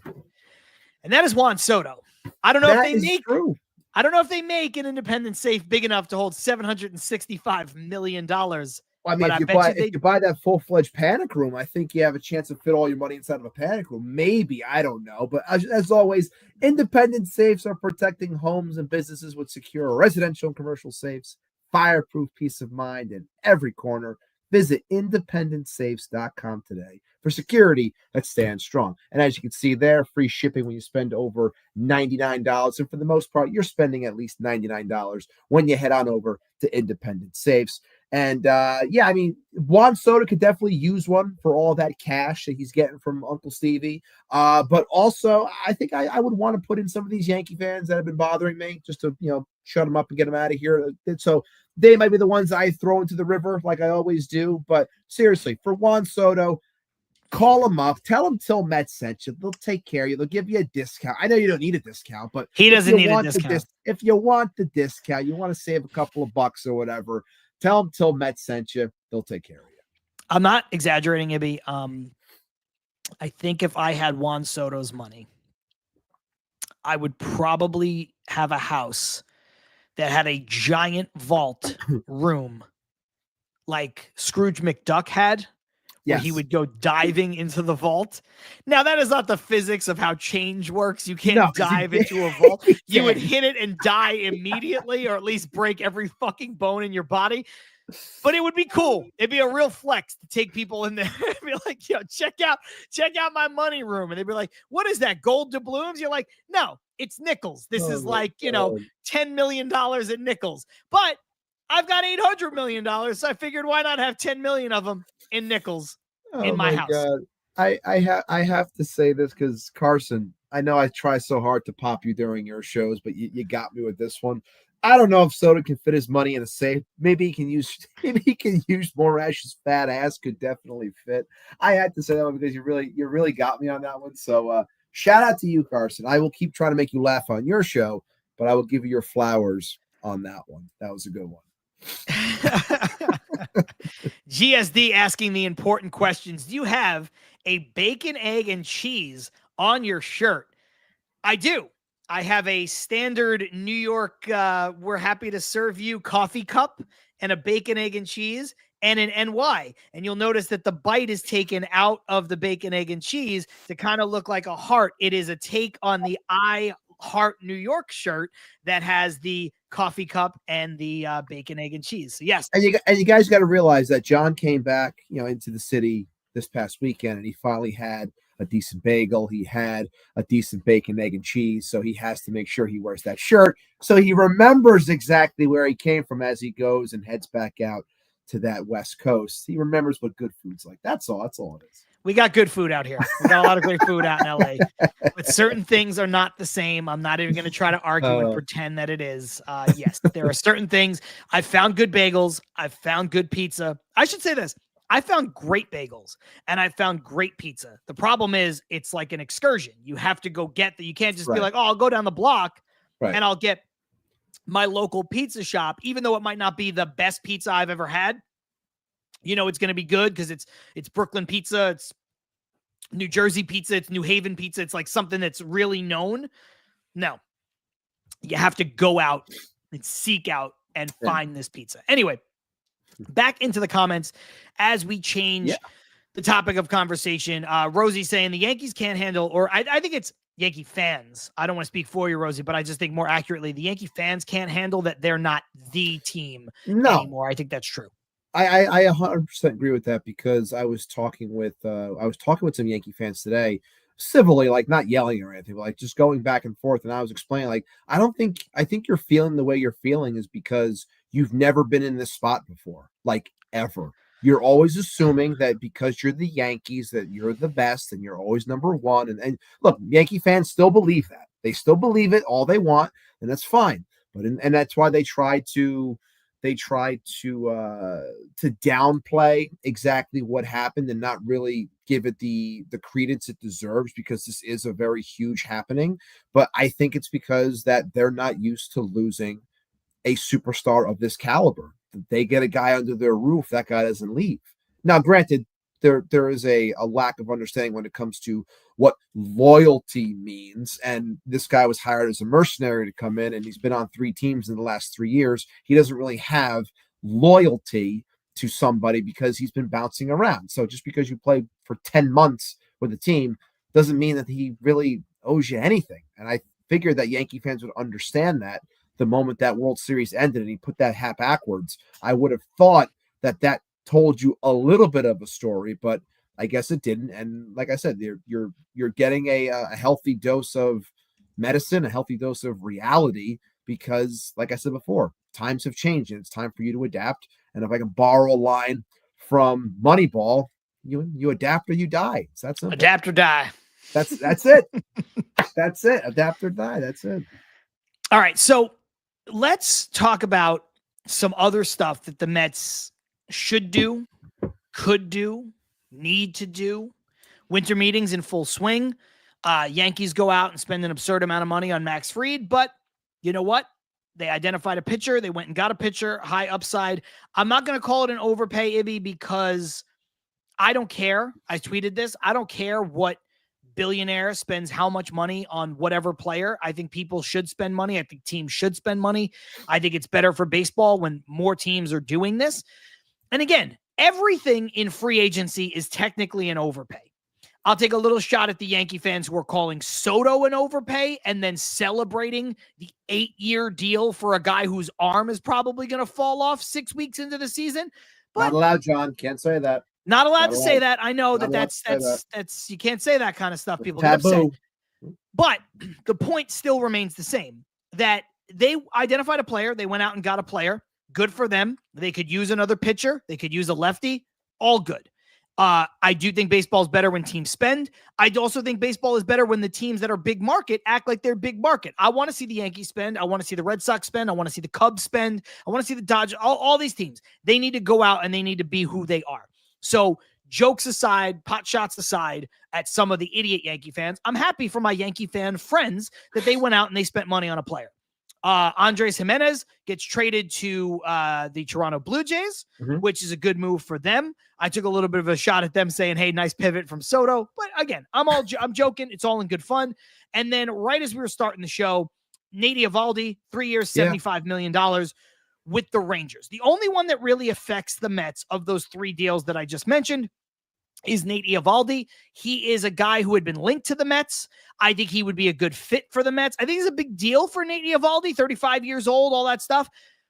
Speaker 3: And that is Juan Soto. I don't know if they make an independent safe big enough to hold $765 million.
Speaker 4: I mean, if you buy that full-fledged panic room, I think you have a chance to fit all your money inside of a panic room. Maybe, I don't know. But as always, independent safes are protecting homes and businesses with secure residential and commercial safes, fireproof peace of mind in every corner. Visit independentsafes.com today for security that stands strong. And as you can see there, free shipping when you spend over $99. And for the most part, you're spending at least $99 when you head on over to Independent Safes. And I mean, Juan Soto could definitely use one for all that cash that he's getting from Uncle Stevie. But also, I think I would want to put in some of these Yankee fans that have been bothering me, just to, shut them up and get them out of here. So they might be the ones I throw into the river like I always do. But seriously, for Juan Soto, call them up. Tell them Til Mets sent you. They'll take care of you. They'll give you a discount. I know you don't need a discount, but
Speaker 3: he doesn't need a discount.
Speaker 4: If you want the discount, you want to save a couple of bucks or whatever, tell them Til Mets sent you. They'll take care of you.
Speaker 3: I'm not exaggerating, Ibby. I think if I had Juan Soto's money, I would probably have a house that had a giant vault room like Scrooge McDuck had, where he would go diving into the vault. Now, that is not the physics of how change works. You can't dive into a vault. You would hit it and die immediately, or at least break every fucking bone in your body. But it would be cool. It'd be a real flex to take people in there and be like, check out my money room. And they'd be like, what is that, gold doubloons? You're like, no, it's nickels. This is like, $10 million in nickels. But I've got $800 million, so I figured why not have 10 million of them in nickels in my house.
Speaker 4: God. I have to say this because, Carson, I know I try so hard to pop you during your shows, but you got me with this one. I don't know if Soto can fit his money in a safe. Maybe he can use Morash's fat ass. Could definitely fit. I had to say that one because you really got me on that one. So shout out to you, Carson. I will keep trying to make you laugh on your show, but I will give you your flowers on that one. That was a good one.
Speaker 3: GSD asking the important questions. Do you have a bacon, egg, and cheese on your shirt? I do. I have a standard New York, we're happy to serve you coffee cup, and a bacon, egg, and cheese, and an NY. And you'll notice that the bite is taken out of the bacon, egg, and cheese to kind of look like a heart. It is a take on the I Heart New York shirt that has the coffee cup and the bacon, egg, and cheese. So yes.
Speaker 4: And you guys got to realize that John came back, into the city this past weekend, and he finally had a decent bagel. He had a decent bacon, egg, and cheese. So he has to make sure he wears that shirt so he remembers exactly where he came from as he goes and heads back out to that West Coast. He remembers what good food's like. That's all it is.
Speaker 3: We got good food out here. We got a lot of great food out in LA, but certain things are not the same. I'm not even going to try to argue and pretend that it is. Yes, there are certain things. I've found good bagels. I've found good pizza. I should say this. I found great bagels and I found great pizza. The problem is it's like an excursion. You have to go get that. You can't just be like, I'll go down the block and I'll get my local pizza shop, even though it might not be the best pizza I've ever had. It's going to be good because it's Brooklyn pizza. It's New Jersey pizza. It's New Haven pizza. It's like something that's really known. No, you have to go out and seek out and find this pizza. Anyway, back into the comments as we change the topic of conversation. Rosie saying the Yankees can't handle, or I think it's Yankee fans. I don't want to speak for you, Rosie, but I just think more accurately, the Yankee fans can't handle that they're not the team anymore. I think that's true.
Speaker 4: I 100% agree with that because I was talking with some Yankee fans today, civilly, like not yelling or anything, but like just going back and forth. And I was explaining, like, I think you're feeling the way you're feeling is because you've never been in this spot before, like ever. You're always assuming that because you're the Yankees, that you're the best and you're always number one. And look, Yankee fans still believe that. They still believe it all they want, and that's fine. But and that's why they try to downplay exactly what happened and not really give it the credence it deserves, because this is a very huge happening. But I think it's because that they're not used to losing a superstar of this caliber. They get a guy under their roof, that guy doesn't leave. Now, granted, there is a lack of understanding when it comes to what loyalty means. And this guy was hired as a mercenary to come in, and he's been on 3 teams in the last 3 years. He doesn't really have loyalty to somebody because he's been bouncing around. So just because you play for 10 months with a team doesn't mean that he really owes you anything. And I figured that Yankee fans would understand that the moment that World Series ended and he put that hat backwards. I would have thought that told you a little bit of a story, but I guess it didn't. And like I said, you're getting a healthy dose of medicine, a healthy dose of reality, because like I said before, times have changed and it's time for you to adapt. And if I can borrow a line from Moneyball, you adapt or you die. It's that simple.
Speaker 3: Adapt or die.
Speaker 4: That's it. That's it. Adapt or die. That's it.
Speaker 3: All right. So let's talk about some other stuff that the Mets should do, could do, need to do. Winter meetings in full swing. Yankees go out and spend an absurd amount of money on Max Fried, but you know what? They identified a pitcher. They went and got a pitcher, high upside. I'm not going to call it an overpay, Ibby, because I don't care. I tweeted this. I don't care what billionaire spends how much money on whatever player. I think people should spend money. I think teams should spend money. I think it's better for baseball when more teams are doing this. And again, everything in free agency is technically an overpay. I'll take a little shot at the Yankee fans who are calling Soto an overpay and then celebrating the 8-year deal for a guy whose arm is probably going to fall off 6 weeks into the season. But
Speaker 4: not allowed, John. Can't say that.
Speaker 3: Not allowed to say that. I know that's you can't say that kind of stuff. People get upset. But the point still remains the same, that they identified a player. They went out and got a player. Good for them. They could use another pitcher. They could use a lefty. All good. I do think baseball is better when teams spend. I also think baseball is better when the teams that are big market act like they're big market. I want to see the Yankees spend. I want to see the Red Sox spend. I want to see the Cubs spend. I want to see the Dodgers. All these teams. They need to go out and they need to be who they are. So jokes aside, pot shots aside at some of the idiot Yankee fans, I'm happy for my Yankee fan friends that they went out and they spent money on a player. Andres Jimenez gets traded to the Toronto Blue Jays, which is a good move for them. I took a little bit of a shot at them saying, hey, nice pivot from Soto. But again, I'm joking. It's all in good fun. And then right as we were starting the show, Nate Eovaldi, 3 years, $75 million with the Rangers. The only one that really affects the Mets of those 3 deals that I just mentioned is Nate Eovaldi. He is a guy who had been linked to the Mets. I think he would be a good fit for the Mets. I think it's a big deal for Nate Eovaldi, 35 years old, all that stuff.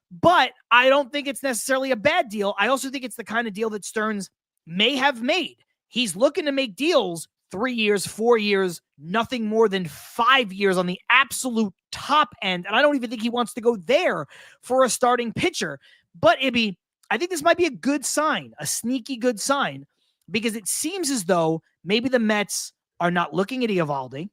Speaker 3: But I don't think it's necessarily a bad deal. I also think it's the kind of deal that Stearns may have made. He's looking to make deals 3 years, 4 years, nothing more than 5 years on the absolute top end. And I don't even think he wants to go there for a starting pitcher. But Ibby, I think this might be a good sign, a sneaky good sign, because it seems as though maybe the Mets are not looking at Eovaldi.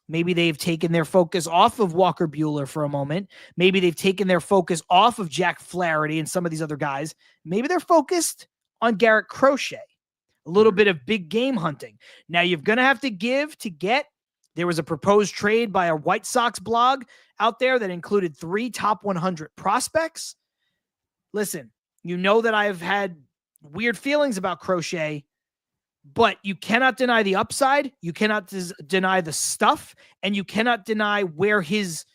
Speaker 3: Maybe they've taken their focus off of Walker Buehler for a moment. Maybe they've taken their focus off of Jack Flaherty and some of these other guys. Maybe they're focused on Garrett Crochet, a little bit of big game hunting. Now, you're going to have to give to get. There was a proposed trade by a White Sox blog out there that included 3 top 100 prospects. Listen, you know that I've had weird feelings about Crochet, but you cannot deny the upside. You cannot deny the stuff, and you cannot deny where his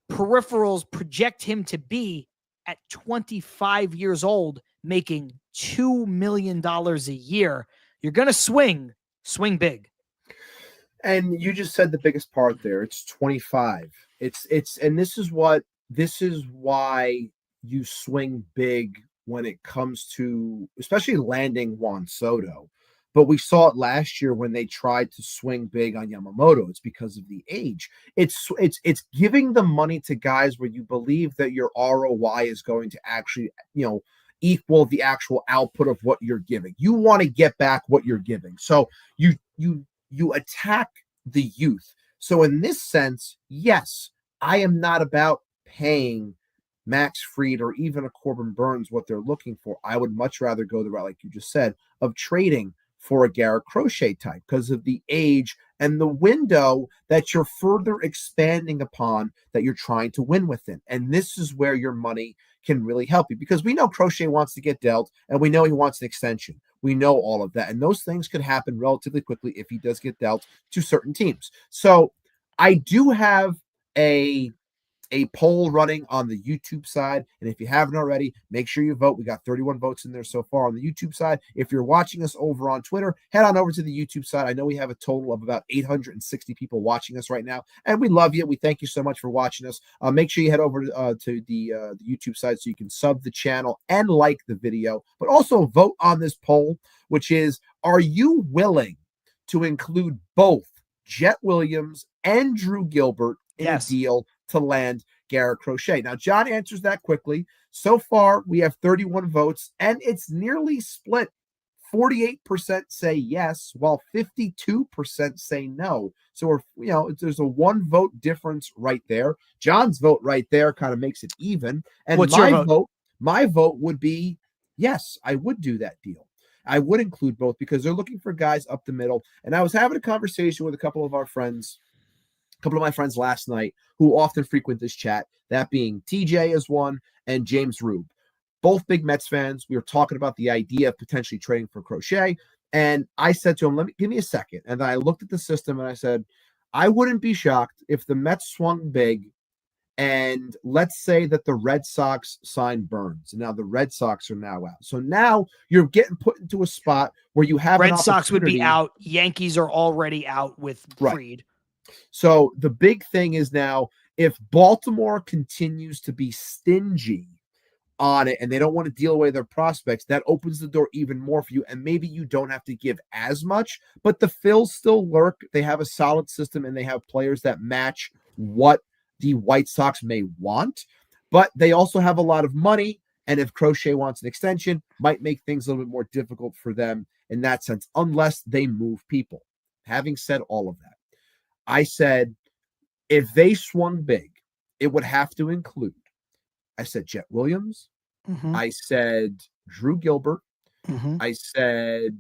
Speaker 3: peripherals project him to be at 25 years old, making $2 million a year. You're going to swing big.
Speaker 4: And you just said the biggest part there. It's 25. And this is why you swing big when it comes to, especially landing Juan Soto. But we saw it last year when they tried to swing big on Yamamoto. It's because of the age. It's giving the money to guys where you believe that your ROI is going to actually, equal the actual output of what you're giving. You want to get back what you're giving. So you attack the youth. So in this sense, yes, I am not about paying Max Fried or even a Corbin Burns what they're looking for. I would much rather go the route, like you just said, of trading for a Garrett Crochet type because of the age and the window that you're further expanding upon that you're trying to win within. And this is where your money can really help you, because we know Crochet wants to get dealt and we know he wants an extension. We know all of that. And those things could happen relatively quickly if he does get dealt to certain teams. So I do have a poll running on the YouTube side. And if you haven't already, make sure you vote. We got 31 votes in there so far on the YouTube side. If you're watching us over on Twitter, head on over to the YouTube side. I know we have a total of about 860 people watching us right now, and we love you. We thank you so much for watching us. Make sure you head over to the YouTube side so you can sub the channel and like the video, but also vote on this poll, which is, are you willing to include both Jet Williams and Drew Gilbert in a deal to land Garrett Crochet? Now, John answers that quickly. So far, we have 31 votes, and it's nearly split. 48% say yes, while 52% say no. So there's a 1 vote difference right there. John's vote right there kind of makes it even. And
Speaker 3: what's your vote?
Speaker 4: My vote would be yes, I would do that deal. I would include both because they're looking for guys up the middle. And I was having a conversation with a couple of my friends last night who often frequent this chat, that being TJ is one and James Rube, both big Mets fans. We were talking about the idea of potentially trading for Crochet. And I said to him, give me a second. And then I looked at the system and I said, I wouldn't be shocked if the Mets swung big and let's say that the Red Sox signed Burns. And now the Red Sox are now out. So now you're getting put into a spot where you have
Speaker 3: Red Sox would be out. Yankees are already out with Fried.
Speaker 4: Right. So the big thing is now, if Baltimore continues to be stingy on it and they don't want to deal away their prospects, that opens the door even more for you. And maybe you don't have to give as much, but the Phils still lurk. They have a solid system and they have players that match what the White Sox may want, but they also have a lot of money. And if Crochet wants an extension, might make things a little bit more difficult for them in that sense, unless they move people. Having said all of that, I said, if they swung big, it would have to include, I said, Jet Williams.
Speaker 3: Mm-hmm.
Speaker 4: I said, Drew Gilbert.
Speaker 3: Mm-hmm.
Speaker 4: I said,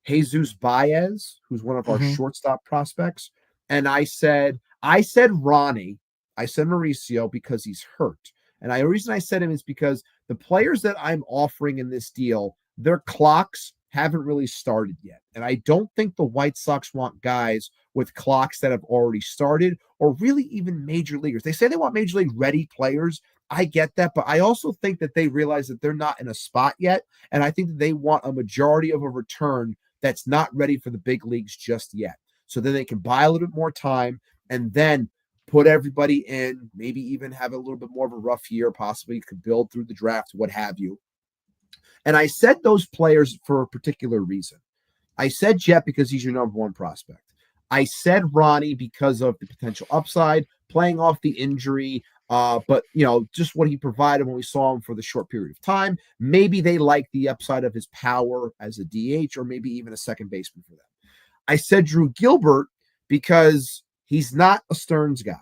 Speaker 4: Jesus Baez, who's one of our shortstop prospects. And I said Ronnie. I said Mauricio because he's hurt. And the reason I said him is because the players that I'm offering in this deal, their clocks haven't really started yet. And I don't think the White Sox want guys with clocks that have already started or really even major leaguers. They say they want major league ready players. I get that, but I also think that they realize that they're not in a spot yet. And I think that they want a majority of a return that's not ready for the big leagues just yet. So then they can buy a little bit more time and then put everybody in, maybe even have a little bit more of a rough year, possibly could build through the draft, what have you. And I said those players for a particular reason. I said Jet because he's your number 1 prospect. I said Ronnie because of the potential upside, playing off the injury, but just what he provided when we saw him for the short period of time. Maybe they like the upside of his power as a DH or maybe even a second baseman for them. I said Drew Gilbert because he's not a Stearns guy.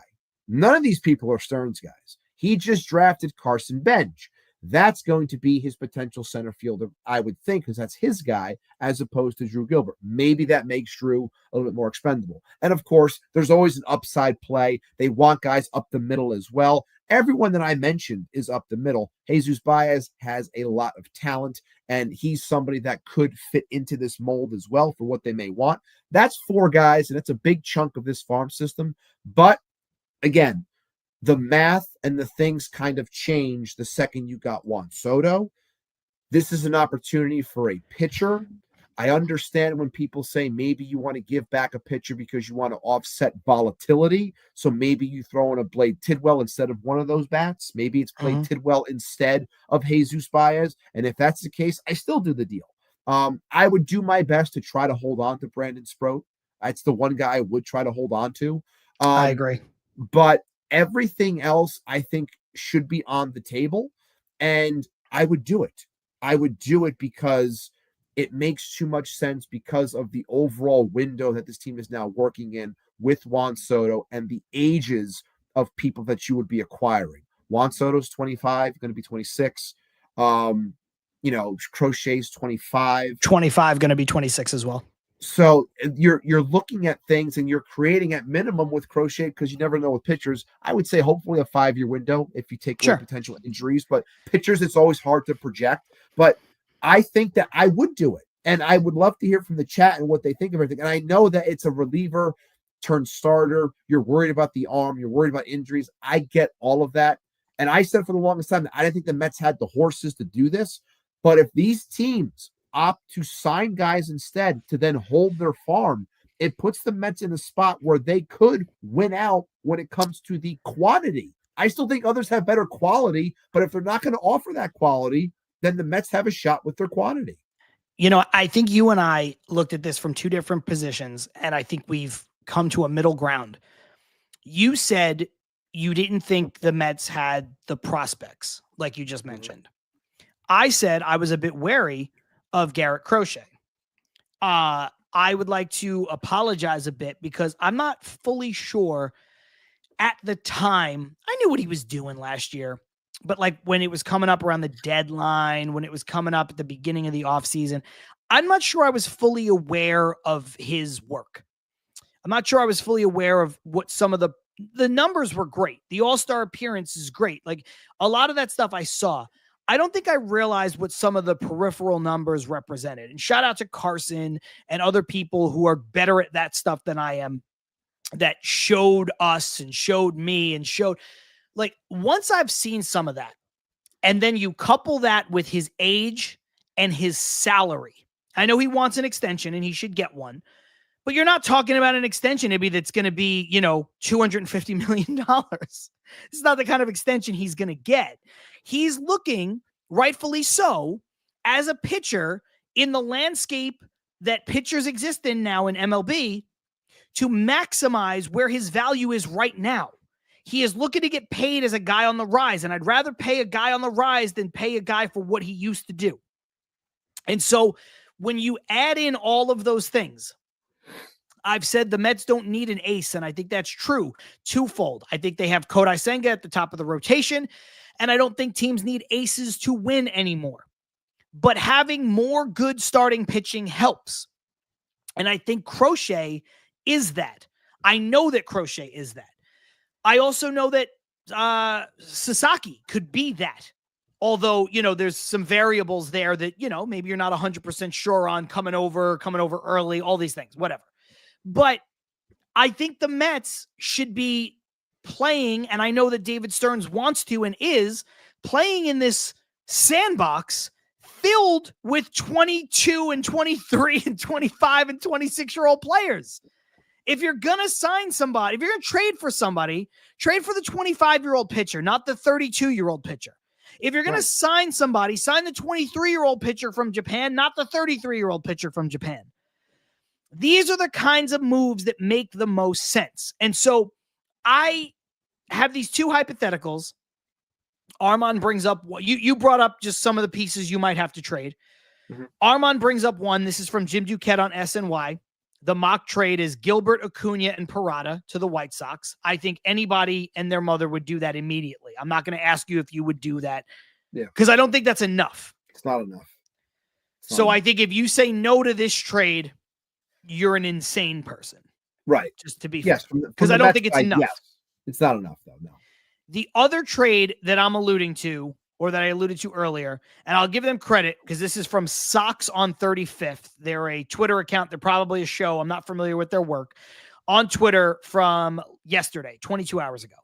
Speaker 4: None of these people are Stearns guys. He just drafted Carson Bench. That's going to be his potential center fielder, I would think, because that's his guy, as opposed to Drew Gilbert. Maybe that makes Drew a little bit more expendable. And of course, there's always an upside play. They want guys up the middle as well. Everyone that I mentioned is up the middle. Jesus Baez has a lot of talent, and he's somebody that could fit into this mold as well for what they may want. That's 4 guys, and it's a big chunk of this farm system. But again, the math and the things kind of change the second you got Juan Soto. This is an opportunity for a pitcher. I understand when people say maybe you want to give back a pitcher because you want to offset volatility. So maybe you throw in a Blade Tidwell instead of one of those bats. Maybe it's Blade Tidwell instead of Jesus Baez. And if that's the case, I still do the deal. I would do my best to try to hold on to Brandon Sproat. That's the one guy I would try to hold on to.
Speaker 3: I agree.
Speaker 4: But everything else, I think, should be on the table. And I would do it. I would do it because it makes too much sense because of the overall window that this team is now working in with Juan Soto and the ages of people that you would be acquiring. Juan Soto's 25, going to be 26. Crochet's 25.
Speaker 3: 25, going to be 26 as well.
Speaker 4: So you're looking at things and you're creating at minimum with Crochet, because you never know with pitchers. I would say hopefully a 5-year window if you take away potential injuries. But pitchers, it's always hard to project. But I think that I would do it. And I would love to hear from the chat and what they think of everything. And I know that it's a reliever turned starter. You're worried about the arm. You're worried about injuries. I get all of that. And I said for the longest time that I didn't think the Mets had the horses to do this. But if these teams opt to sign guys instead to then hold their farm, it puts the Mets in a spot where they could win out when it comes to the quantity. I still think others have better quality, but if they're not going to offer that quality, then the Mets have a shot with their quantity.
Speaker 3: I think you and I looked at this from two different positions, and I think we've come to a middle ground. You said you didn't think the Mets had the prospects, like you just mentioned. I said I was a bit wary of Garrett Crochet. I would like to apologize a bit because I'm not fully sure at the time. I knew what he was doing last year, but like when it was coming up around the deadline, when it was coming up at the beginning of the offseason, I'm not sure I was fully aware of his work. I'm not sure I was fully aware of what some of the numbers were great. The All-Star appearance is great. Like a lot of that stuff I saw. I don't think I realized what some of the peripheral numbers represented. And shout out to Carson and other people who are better at that stuff than I am, that showed us and showed me and showed, like, once I've seen some of that, and then you couple that with his age and his salary. I know he wants an extension and he should get one, but you're not talking about an extension maybe that's going to be, $250 million. This is not the kind of extension he's going to get. He's looking, rightfully so, as a pitcher in the landscape that pitchers exist in now in MLB, to maximize where his value is right now. He is looking to get paid as a guy on the rise, and I'd rather pay a guy on the rise than pay a guy for what he used to do. And so when you add in all of those things, I've said the Mets don't need an ace, and I think that's true. Twofold. I think they have Kodai Senga at the top of the rotation, and I don't think teams need aces to win anymore. But having more good starting pitching helps. And I think Crochet is that. I know that Crochet is that. I also know that Sasaki could be that. Although, there's some variables there that, maybe you're not 100% sure on coming over early, all these things, whatever. But I think the Mets should be playing, and I know that David Stearns wants to and is playing in this sandbox filled with 22 and 23 and 25 and 26-year-old players. If you're going to sign somebody, if you're going to trade for somebody, trade for the 25-year-old pitcher, not the 32-year-old pitcher. If you're going to sign somebody, sign the 23-year-old pitcher from Japan, not the 33-year-old pitcher from Japan. These are the kinds of moves that make the most sense. And so I have these two hypotheticals. Armand brings up what you brought up, just some of the pieces you might have to trade. Mm-hmm. Armand brings up one. This is from Jim Duquette on SNY. The mock trade is Gilbert, Acuna, and Parada to the White Sox. I think anybody and their mother would do that immediately. I'm not going to ask you if you would do that, because I don't think that's enough.
Speaker 4: It's not enough.
Speaker 3: I think if you say no to this trade, you're an insane person.
Speaker 4: Right.
Speaker 3: Just to be fair. Because I don't think it's enough.
Speaker 4: Yes. It's not enough, though. No.
Speaker 3: The other trade that I'm alluding to, or that I alluded to earlier, and I'll give them credit because this is from Sox on 35th. They're a Twitter account. They're probably a show. I'm not familiar with their work. On Twitter from yesterday, 22 hours ago.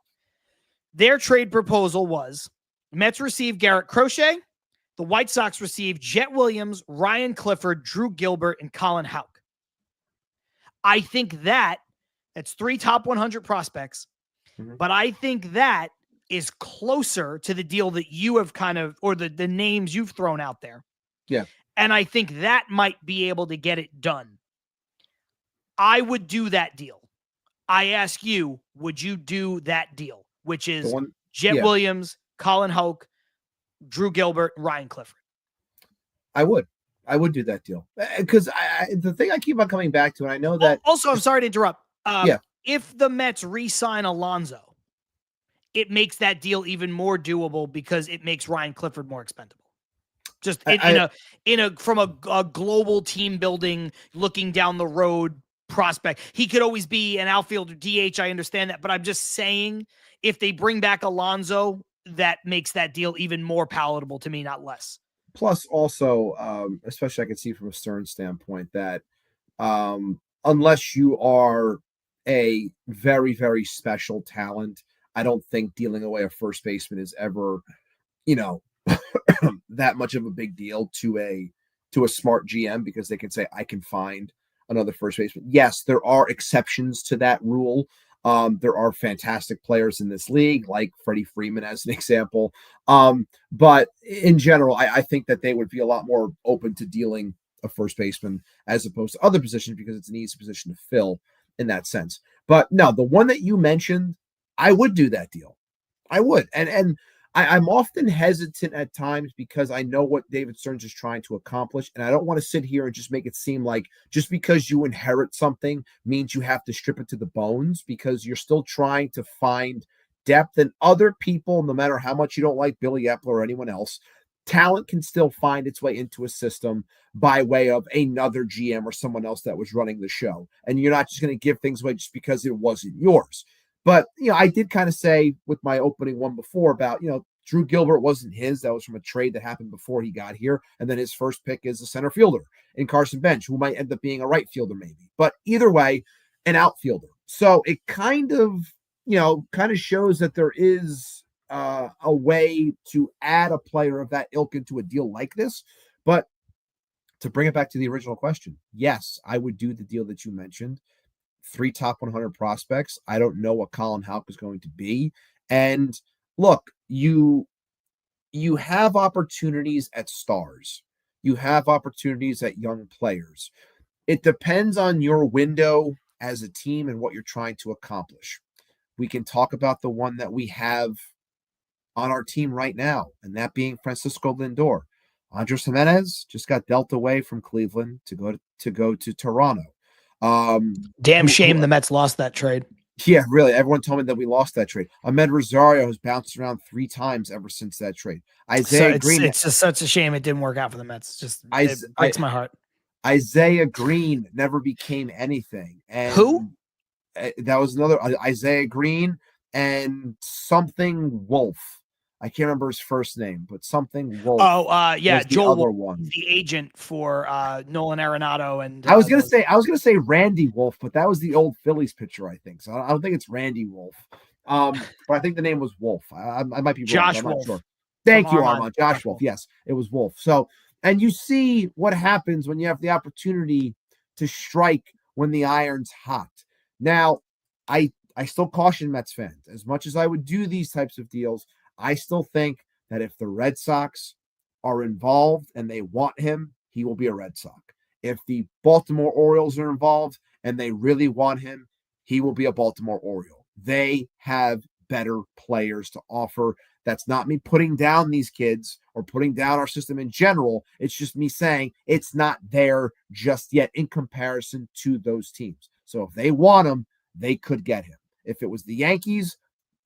Speaker 3: Their trade proposal was Mets receive Garrett Crochet. The White Sox receive Jet Williams, Ryan Clifford, Drew Gilbert, and Colin Houck. I think that's 3 top 100 prospects, but I think that is closer to the deal that you have or the names you've thrown out there.
Speaker 4: Yeah.
Speaker 3: And I think that might be able to get it done. I would do that deal. I ask you, would you do that deal? Which is Jet Williams, Colin Houck, Drew Gilbert, Ryan Clifford.
Speaker 4: I would do that deal because the thing I keep on coming back to, and I know that
Speaker 3: also, I'm sorry to interrupt.
Speaker 4: Yeah.
Speaker 3: If the Mets re-sign Alonso, it makes that deal even more doable because it makes Ryan Clifford more expendable. Just from a global team building, looking down the road prospect, he could always be an outfielder DH. I understand that, but I'm just saying if they bring back Alonso, that makes that deal even more palatable to me, not less.
Speaker 4: plus also, especially I can see from a Stern standpoint that unless you are a very, very special talent, I don't think dealing away a first baseman is ever, that much of a big deal to a smart GM because they can say, I can find another first baseman. Yes, there are exceptions to that rule. There are fantastic players in this league, like Freddie Freeman as an example. But in general, I think that they would be a lot more open to dealing a first baseman as opposed to other positions because it's an easy position to fill in that sense. But no, the one that you mentioned, I would do that deal. I would. And I'm often hesitant at times because I know what David Stearns is trying to accomplish. And I don't want to sit here and just make it seem like just because you inherit something means you have to strip it to the bones, because you're still trying to find depth. And other people, no matter how much you don't like Billy Epler or anyone else, talent can still find its way into a system by way of another GM or someone else that was running the show. And you're not just going to give things away just because it wasn't yours. But, I did kind of say with my opening one before about, Drew Gilbert wasn't his. That was from a trade that happened before he got here. And then his first pick is a center fielder in Carson Bench, who might end up being a right fielder maybe. But either way, an outfielder. So it kind of shows that there is a way to add a player of that ilk into a deal like this. But to bring it back to the original question, yes, I would do the deal that you mentioned. 3 top 100 prospects. I don't know what Colin Houck is going to be. And look, you have opportunities at stars. You have opportunities at young players. It depends on your window as a team and what you're trying to accomplish. We can talk about the one that we have on our team right now, and that being Francisco Lindor. Andres Jimenez just got dealt away from Cleveland to go to Toronto.
Speaker 3: Damn shame the Mets lost that trade.
Speaker 4: Yeah, really. Everyone told me that we lost that trade. Ahmed Rosario has bounced around 3 times ever since that trade. Isaiah Green.
Speaker 3: It's just such a shame it didn't work out for the Mets. It breaks my heart.
Speaker 4: Isaiah Green never became anything. And
Speaker 3: who?
Speaker 4: That was another Isaiah Green and something Wolf. I can't remember his first name, but something Wolf.
Speaker 3: Oh, yeah, Joel
Speaker 4: Wolf,
Speaker 3: one, the agent for Nolan Arenado, and
Speaker 4: I was gonna say Randy Wolf, but that was the old Phillies pitcher, I think. So I don't think it's Randy Wolf. But I think the name was Wolf. I might be wrong.
Speaker 3: Josh
Speaker 4: I'm not
Speaker 3: Wolf.
Speaker 4: sure. Thank you, Armand. Josh Wolf. Yes, it was Wolf. So, and you see what happens when you have the opportunity to strike when the iron's hot. Now, I still caution Mets fans, as much as I would do these types of deals, I still think that if the Red Sox are involved and they want him, he will be a Red Sox. If the Baltimore Orioles are involved and they really want him, he will be a Baltimore Oriole. They have better players to offer. That's not me putting down these kids or putting down our system in general. It's just me saying it's not there just yet in comparison to those teams. So if they want him, they could get him. If it was the Yankees,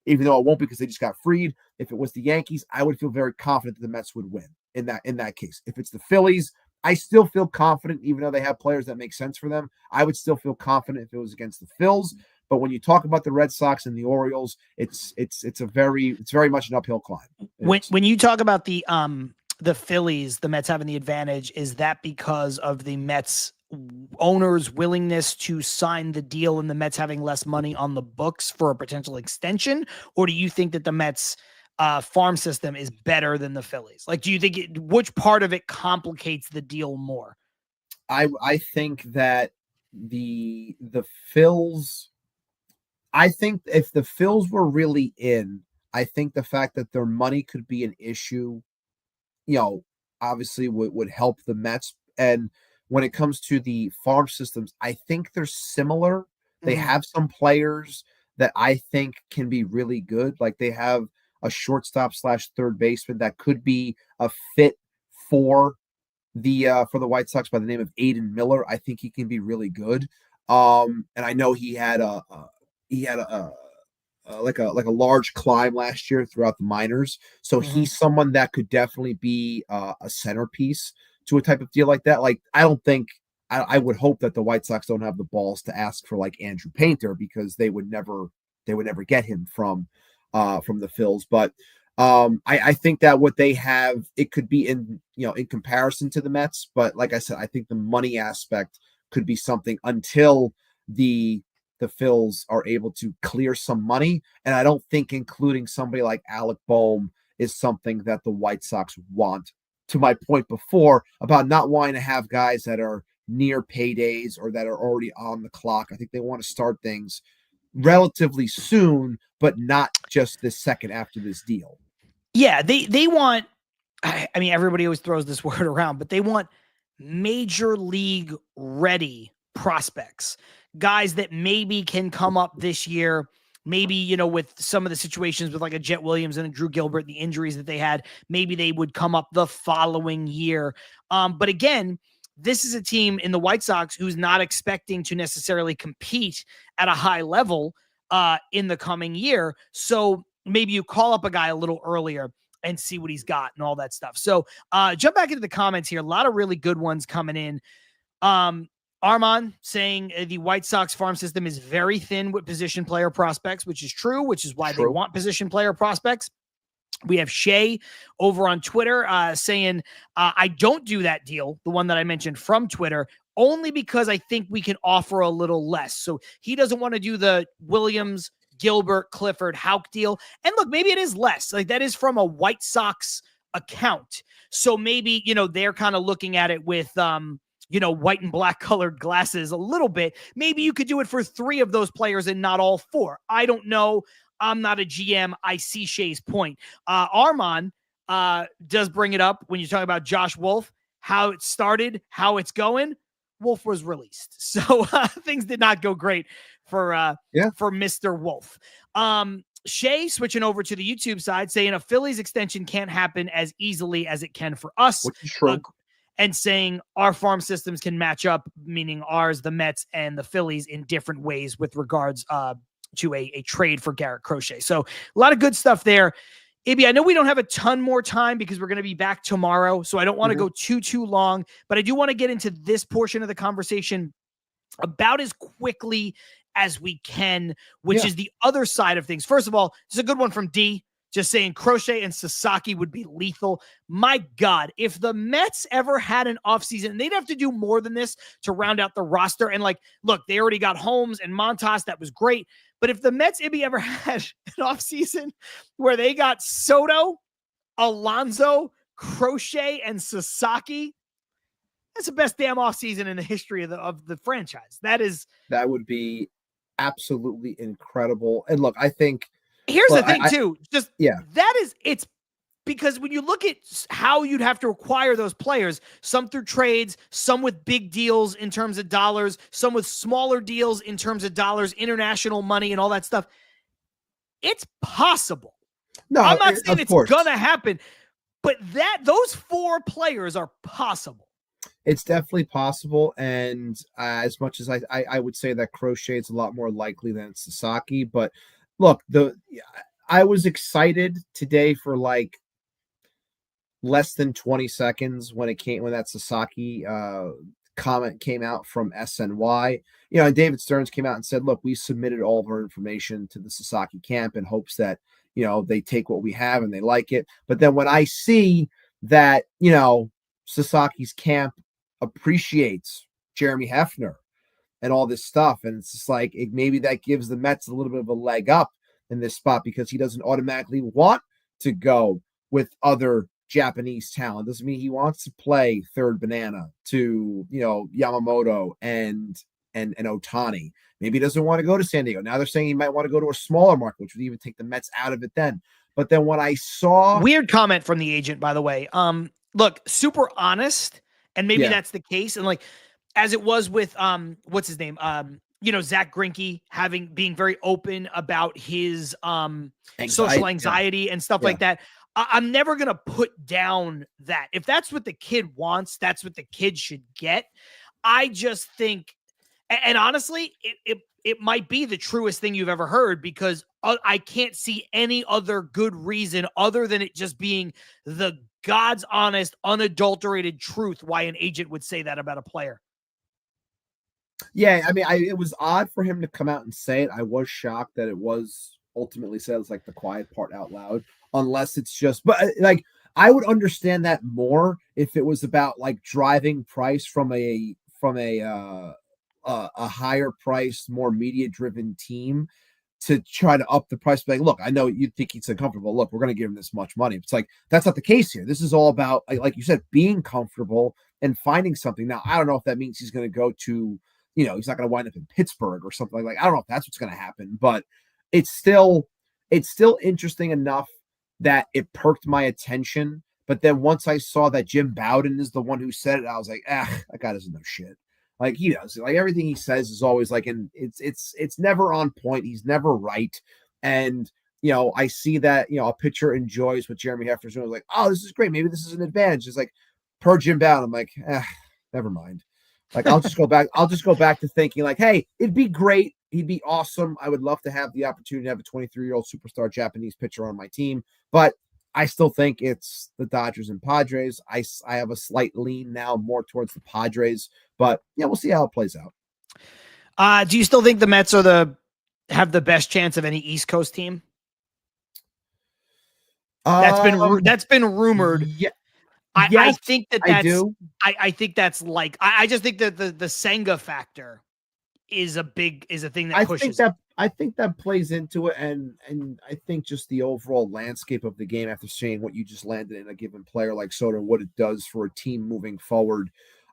Speaker 4: even though it won't because they just got freed, if it was the Yankees, I would feel very confident that the Mets would win in that case. If it's the Phillies, I still feel confident, even though they have players that make sense for them. I would still feel confident if it was against the Phils. But when you talk about the Red Sox and the Orioles, it's very much an uphill climb.
Speaker 3: When you talk about the Phillies, the Mets having the advantage, is that because of the Mets owners' willingness to sign the deal and the Mets having less money on the books for a potential extension? Or do you think that the Mets farm system is better than the Phillies? Like, do you think which part of it complicates the deal more?
Speaker 4: I think that the Phils, I think if the Phils were really in, I think the fact that their money could be an issue, obviously would help the Mets. And when it comes to the farm systems, I think they're similar. They have some players that I think can be really good. Like they have a shortstop slash third baseman that could be a fit for the White Sox by the name of Aiden Miller. I think he can be really good. And I know he had a like a large climb last year throughout the minors. So he's someone that could definitely be a centerpiece to a type of deal like that. Like I would hope that the White Sox don't have the balls to ask for like Andrew Painter, because they would never get him from the Phils. But I think that what they have, it could be in comparison to the Mets. But like I said, I think the money aspect could be something until the Phils are able to clear some money. And I don't think including somebody like Alec Boehm is something that the White Sox want. To my point before about not wanting to have guys that are near paydays or that are already on the clock. I think they want to start things relatively soon, but not just the second after this deal.
Speaker 3: Yeah, they want, I mean, everybody always throws this word around, but they want major league ready prospects, guys that maybe can come up this year. Maybe, with some of the situations with like a Jet Williams and a Drew Gilbert, the injuries that they had, maybe they would come up the following year. But again, this is a team in the White Sox who's not expecting to necessarily compete at a high level in the coming year. So maybe you call up a guy a little earlier and see what he's got and all that stuff. So jump back into the comments here. A lot of really good ones coming in. Armand saying the White Sox farm system is very thin with position player prospects, which is true, which is why they want position player prospects. We have Shay over on Twitter saying, I don't do that deal, the one that I mentioned from Twitter, only because I think we can offer a little less. So he doesn't want to do the Williams, Gilbert, Clifford, Houck deal. And look, maybe it is less. Like that is from a White Sox account. So maybe, they're kind of looking at it with, white and black colored glasses a little bit. Maybe you could do it for 3 of those players and not all 4. I don't know. I'm not a GM. I see Shay's point. Armand does bring it up when you talk about Josh Wolf, how it started, how it's going. Wolf was released. So things did not go great for Mr. Wolf. Shay switching over to the YouTube side saying a Phillies extension can't happen as easily as it can for us.
Speaker 4: Which is true.
Speaker 3: And saying our farm systems can match up, meaning ours, the Mets and the Phillies, in different ways with regards to a trade for Garrett Crochet. So a lot of good stuff there. Ibby, I know we don't have a ton more time because we're going to be back tomorrow, so I don't want to go too long, but I do want to get into this portion of the conversation about as quickly as we can, which is the other side of things. First of all, this is a good one from D. Just saying Crochet and Sasaki would be lethal. My God, if the Mets ever had an offseason, they'd have to do more than this to round out the roster. And look, they already got Holmes and Montas. That was great. But if the Mets, Ibby, ever had an offseason where they got Soto, Alonso, Crochet, and Sasaki, that's the best damn offseason in the history of the franchise. That
Speaker 4: would be absolutely incredible. And look, I think,
Speaker 3: here's the thing, too. It's because when you look at how you'd have to acquire those players, some through trades, some with big deals in terms of dollars, some with smaller deals in terms of dollars, international money, and all that stuff, it's possible. No, I'm not saying it's going to happen, but those 4 players are possible.
Speaker 4: It's definitely possible, and as much as I would say that Crochet is a lot more likely than Sasaki, but look, I was excited today for like less than 20 seconds when that Sasaki comment came out from SNY. And David Stearns came out and said, look, we submitted all of our information to the Sasaki camp in hopes that, they take what we have and they like it. But then when I see that, Sasaki's camp appreciates Jeremy Hefner and all this stuff, and it's just like maybe that gives the Mets a little bit of a leg up in this spot because he doesn't automatically want to go with other Japanese talent. Doesn't mean he wants to play third banana to Yamamoto and Otani. Maybe he doesn't want to go to San Diego. Now they're saying he might want to go to a smaller market, which would even take the Mets out of it then. But then when I saw
Speaker 3: weird comment from the agent, by the way, look, super honest, and maybe that's the case, and as it was with what's his name, Zach Greinke being very open about his social anxiety and stuff like that. I'm never going to put down that. If that's what the kid wants, that's what the kid should get. I just think, and honestly, it might be the truest thing you've ever heard, because I can't see any other good reason other than it just being the God's honest, unadulterated truth why an agent would say that about a player.
Speaker 4: Yeah, I mean, it was odd for him to come out and say it. I was shocked that it was ultimately said as like the quiet part out loud, unless it's just, but like, I would understand that more if it was about like driving price from a higher priced, more media driven team to try to up the price. Like, look, I know you think he's uncomfortable. Look, we're going to give him this much money. It's like, that's not the case here. This is all about, like you said, being comfortable and finding something. Now, I don't know if that means he's going to go to, he's not going to wind up in Pittsburgh or something like I don't know if that's what's going to happen, but it's still interesting enough that it perked my attention. But then once I saw that Jim Bowden is the one who said it, I was like, that guy doesn't know shit. Like he does. Like everything he says is always like, and it's never on point. He's never right. And I see that a pitcher enjoys what Jeremy Hefner's doing. I was like, oh, this is great. Maybe this is an advantage. It's like per Jim Bowden. I'm like, never mind. Like I'll just go back to thinking like, hey, it'd be great. He'd be awesome. I would love to have the opportunity to have a 23-year-old superstar Japanese pitcher on my team, but I still think it's the Dodgers and Padres. I have a slight lean now more towards the Padres, but we'll see how it plays out.
Speaker 3: Do you still think the Mets have the best chance of any East Coast team? That's been rumored.
Speaker 4: Yeah.
Speaker 3: I think that's,
Speaker 4: I do.
Speaker 3: I think that's like, I just think that the Senga factor is a thing that pushes.
Speaker 4: I think that plays into it, and I think just the overall landscape of the game after seeing what you just landed in a given player like Soto, what it does for a team moving forward.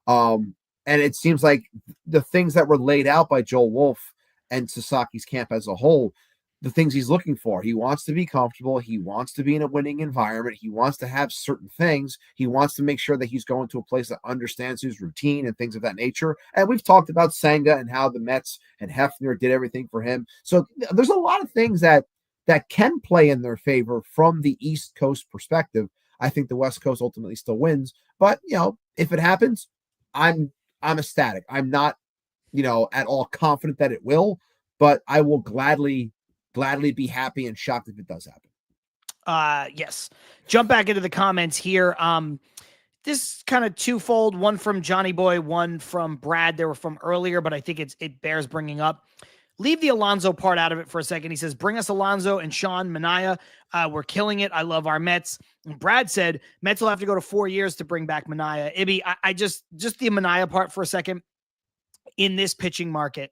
Speaker 4: And it seems like the things that were laid out by Joel Wolf and Sasaki's camp as a whole, the things he's looking for. He wants to be comfortable. He wants to be in a winning environment. He wants to have certain things. He wants to make sure that he's going to a place that understands his routine and things of that nature. And we've talked about Senga and how the Mets and Hefner did everything for him. So there's a lot of things that can play in their favor from the East Coast perspective. I think the West Coast ultimately still wins. But, if it happens, I'm ecstatic. I'm not, at all confident that it will, but I will gladly be happy and shocked if it does happen.
Speaker 3: Yes. Jump back into the comments here. This kind of twofold, one from Johnny Boy, one from Brad. They were from earlier, but I think it bears bringing up. Leave the Alonso part out of it for a second. He says, bring us Alonso and Sean Manaea. We're killing it. I love our Mets. And Brad said, Mets will have to go to 4 years to bring back Manaea. Ibby, I just the Manaea part for a second. In this pitching market,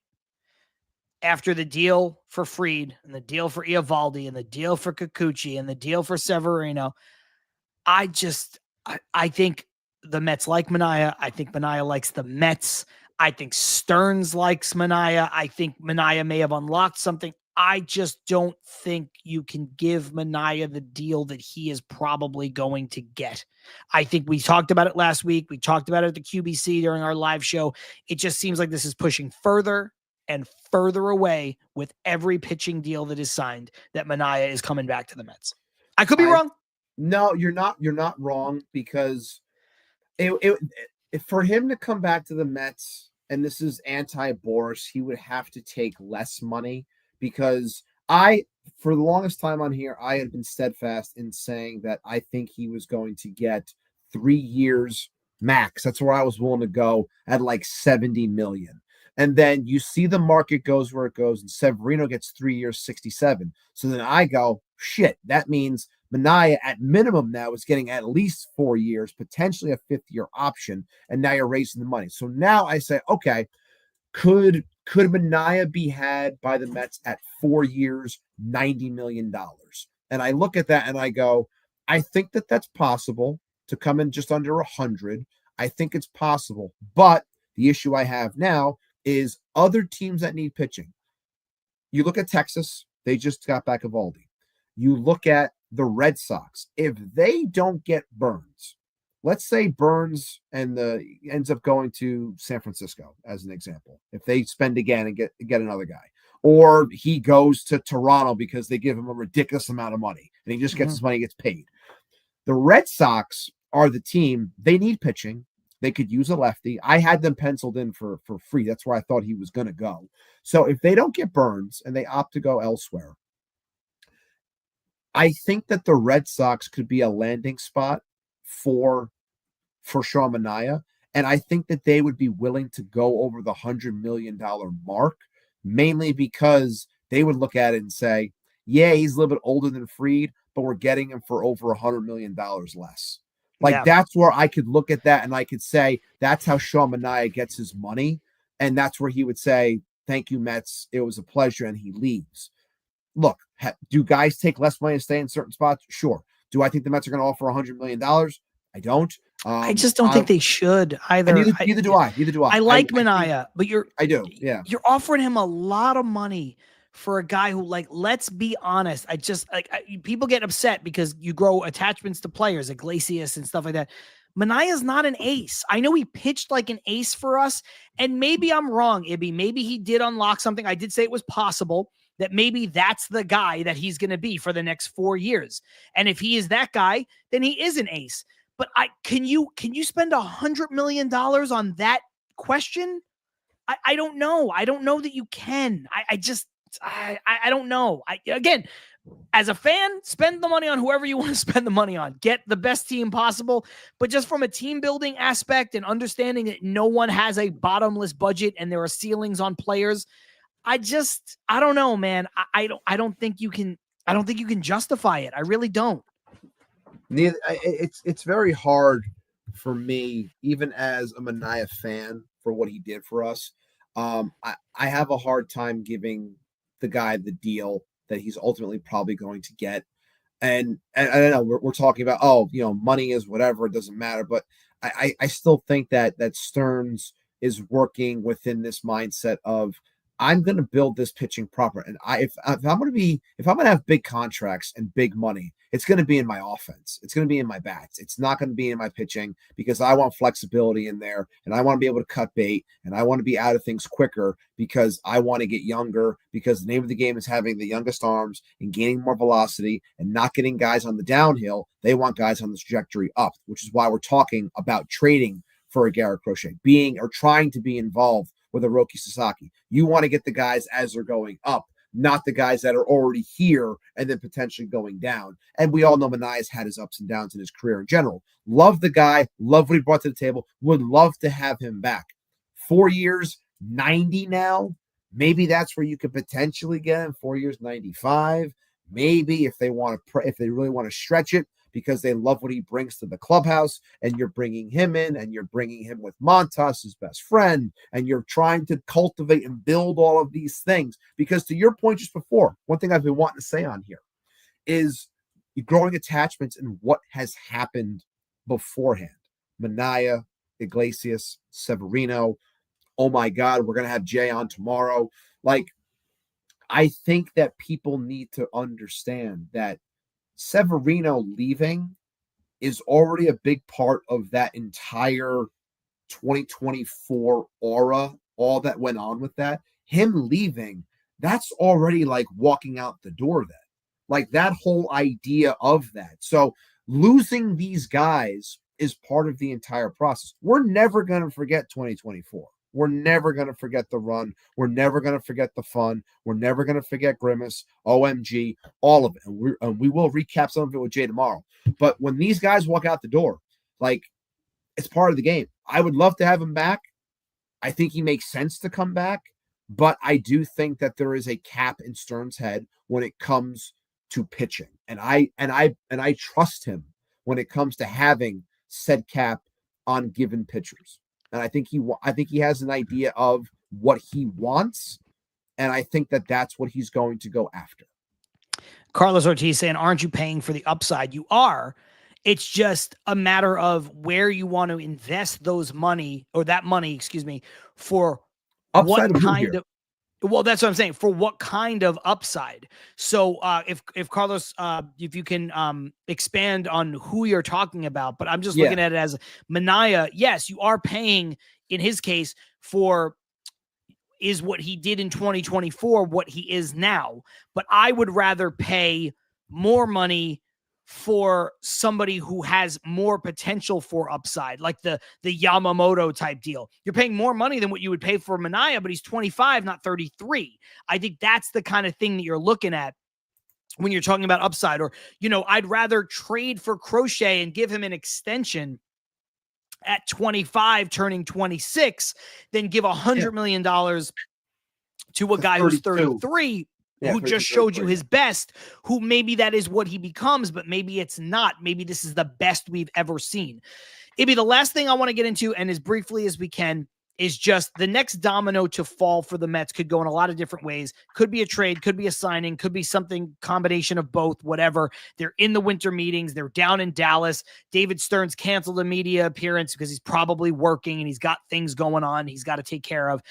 Speaker 3: after the deal for Fried and the deal for Eovaldi and the deal for Kikuchi and the deal for Severino, I think the Mets like Manaea. I think Manaea likes the Mets. I think Stearns likes Manaea. I think Manaea may have unlocked something. I just don't think you can give Manaea the deal that he is probably going to get. I think we talked about it last week. We talked about it at the QBC during our live show. It just seems like this is pushing further and further away with every pitching deal that is signed, that Manaea is coming back to the Mets. I could be wrong.
Speaker 4: No, you're not wrong, because for him to come back to the Mets, and this is anti-Boris, he would have to take less money, because for the longest time on here, I had been steadfast in saying that I think he was going to get 3 years max. That's where I was willing to go at like 70 million. And then you see the market goes where it goes, and Severino gets 3 years, 67. So then I go, shit, that means Manaea at minimum now is getting at least 4 years, potentially a 5th-year option, and now you're raising the money. So now I say, okay, could Manaea be had by the Mets at 4 years, $90 million? And I look at that and I go, I think that that's possible to come in just under 100. I think it's possible. But the issue I have now is other teams that need pitching. You look at Texas, they just got back Eovaldi. You look at the Red Sox. If they don't get Burns, let's say Burns ends up going to San Francisco as an example. If they spend again and get another guy, or he goes to Toronto because they give him a ridiculous amount of money and he just gets his money, gets paid. The Red Sox are the team. They need pitching. They could use a lefty. I had them penciled in for free. That's where I thought he was going to go. So if they don't get Burns and they opt to go elsewhere, I think that the Red Sox could be a landing spot for Sean Manaea. And I think that they would be willing to go over the $100 million mark, mainly because they would look at it and say, yeah, he's a little bit older than Fried, but we're getting him for over $100 million less. Like, that's where I could look at that and I could say, that's how Sean Manaea gets his money. And that's where he would say, thank you, Mets. It was a pleasure. And he leaves. Look, do guys take less money to stay in certain spots? Sure. Do I think the Mets are going to offer $100 million? I don't.
Speaker 3: I just don't think they should either.
Speaker 4: Neither do I.
Speaker 3: I like Manaea, but
Speaker 4: I do. Yeah.
Speaker 3: You're offering him a lot of money for a guy who, like, let's be honest. People get upset because you grow attachments to players, Iglesias and stuff like that. Manaea's not an ace. I know he pitched like an ace for us, and maybe I'm wrong, Ibby. Maybe he did unlock something. I did say it was possible that maybe that's the guy that he's going to be for the next 4 years. And if he is that guy, then he is an ace. But can you spend $100 million on that question? I don't know. I don't know that you can. I don't know. Again, as a fan, spend the money on whoever you want to spend the money on. Get the best team possible. But just from a team building aspect and understanding that no one has a bottomless budget and there are ceilings on players, I don't know, man. I don't think you can justify it. I really don't.
Speaker 4: It's very hard for me, even as a Manaea fan, for what he did for us. I have a hard time giving the guy the deal that he's ultimately probably going to get. And I don't know, we're talking about, money is whatever, it doesn't matter. But I still think that Stearns is working within this mindset of, I'm going to build this pitching proper. And if I'm going to have big contracts and big money, it's going to be in my offense. It's going to be in my bats. It's not going to be in my pitching, because I want flexibility in there, and I want to be able to cut bait, and I want to be out of things quicker, because I want to get younger, because the name of the game is having the youngest arms and gaining more velocity and not getting guys on the downhill. They want guys on the trajectory up, which is why we're talking about trading for a Garrett Crochet, trying to be involved with a Roki Sasaki. You want to get the guys as they're going up, not the guys that are already here and then potentially going down. And we all know Manaea's had his ups and downs in his career in general. Love the guy, love what he brought to the table, would love to have him back. 4 years, 90 now. Maybe that's where you could potentially get him. 4 years, 95. Maybe if they really want to stretch it, because they love what he brings to the clubhouse, and you're bringing him in, and you're bringing him with Montas, his best friend, and you're trying to cultivate and build all of these things. Because to your point just before, one thing I've been wanting to say on here is growing attachments and what has happened beforehand. Manaea, Iglesias, Severino. Oh my God, we're going to have Jay on tomorrow. Like, I think that people need to understand that Severino leaving is already a big part of that entire 2024 aura, all that went on with that. Him leaving, that's already like walking out the door then. Like, that whole idea of that. So losing these guys is part of the entire process. We're never going to forget 2024. We're never going to forget the run. We're never going to forget the fun. We're never going to forget Grimace, OMG, all of it. And we will recap some of it with Jay tomorrow. But when these guys walk out the door, like, it's part of the game. I would love to have him back. I think he makes sense to come back. But I do think that there is a cap in Stearns' head when it comes to pitching. And I trust him when it comes to having said cap on given pitchers. And I think he has an idea of what he wants, and I think that that's what he's going to go after.
Speaker 3: Carlos Ortiz saying, aren't you paying for the upside? You are. It's just a matter of where you want to invest that money, for
Speaker 4: upside
Speaker 3: what kind of Well, that's what I'm saying. For what kind of upside? So if Carlos, if you can expand on who you're talking about, but I'm just looking at it as Manaea. Yes, you are paying in his case for is what he did in 2024, what he is now. But I would rather pay more money for somebody who has more potential for upside, like the Yamamoto type deal. You're paying more money than what you would pay for Manaea, but he's 25, not 33. I think that's the kind of thing that you're looking at when you're talking about upside. Or, I'd rather trade for Crochet and give him an extension at 25, turning 26, than give $100 million to a guy who's 33. Who just showed you his best, who maybe that is what he becomes, but maybe it's not. Maybe this is the best we've ever seen. Ibby, the last thing I want to get into, and as briefly as we can, is just the next domino to fall for the Mets could go in a lot of different ways. Could be a trade, could be a signing, could be something, combination of both, whatever. They're in the winter meetings. They're down in Dallas. David Stearns canceled a media appearance because he's probably working and he's got things going on he's got to take care of.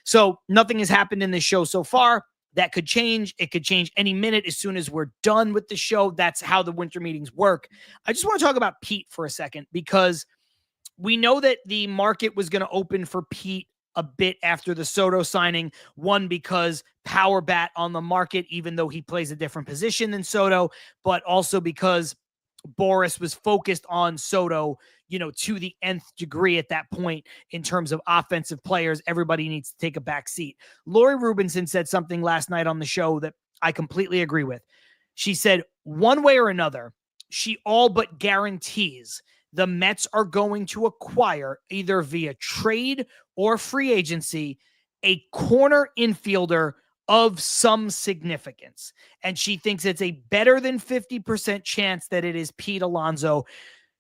Speaker 3: So nothing has happened in this show so far. That could change. It could change any minute as soon as we're done with the show. That's how the winter meetings work. I just want to talk about Pete for a second, because we know that the market was going to open for Pete a bit after the Soto signing. One, because power bat on the market, even though he plays a different position than Soto, but also because Boris was focused on Soto, to the nth degree at that point in terms of offensive players. Everybody needs to take a back seat. Lori Rubinson said something last night on the show that I completely agree with. She said, one way or another, she all but guarantees the Mets are going to acquire, either via trade or free agency, a corner infielder of some significance. And she thinks it's a better than 50% chance that it is Pete Alonso,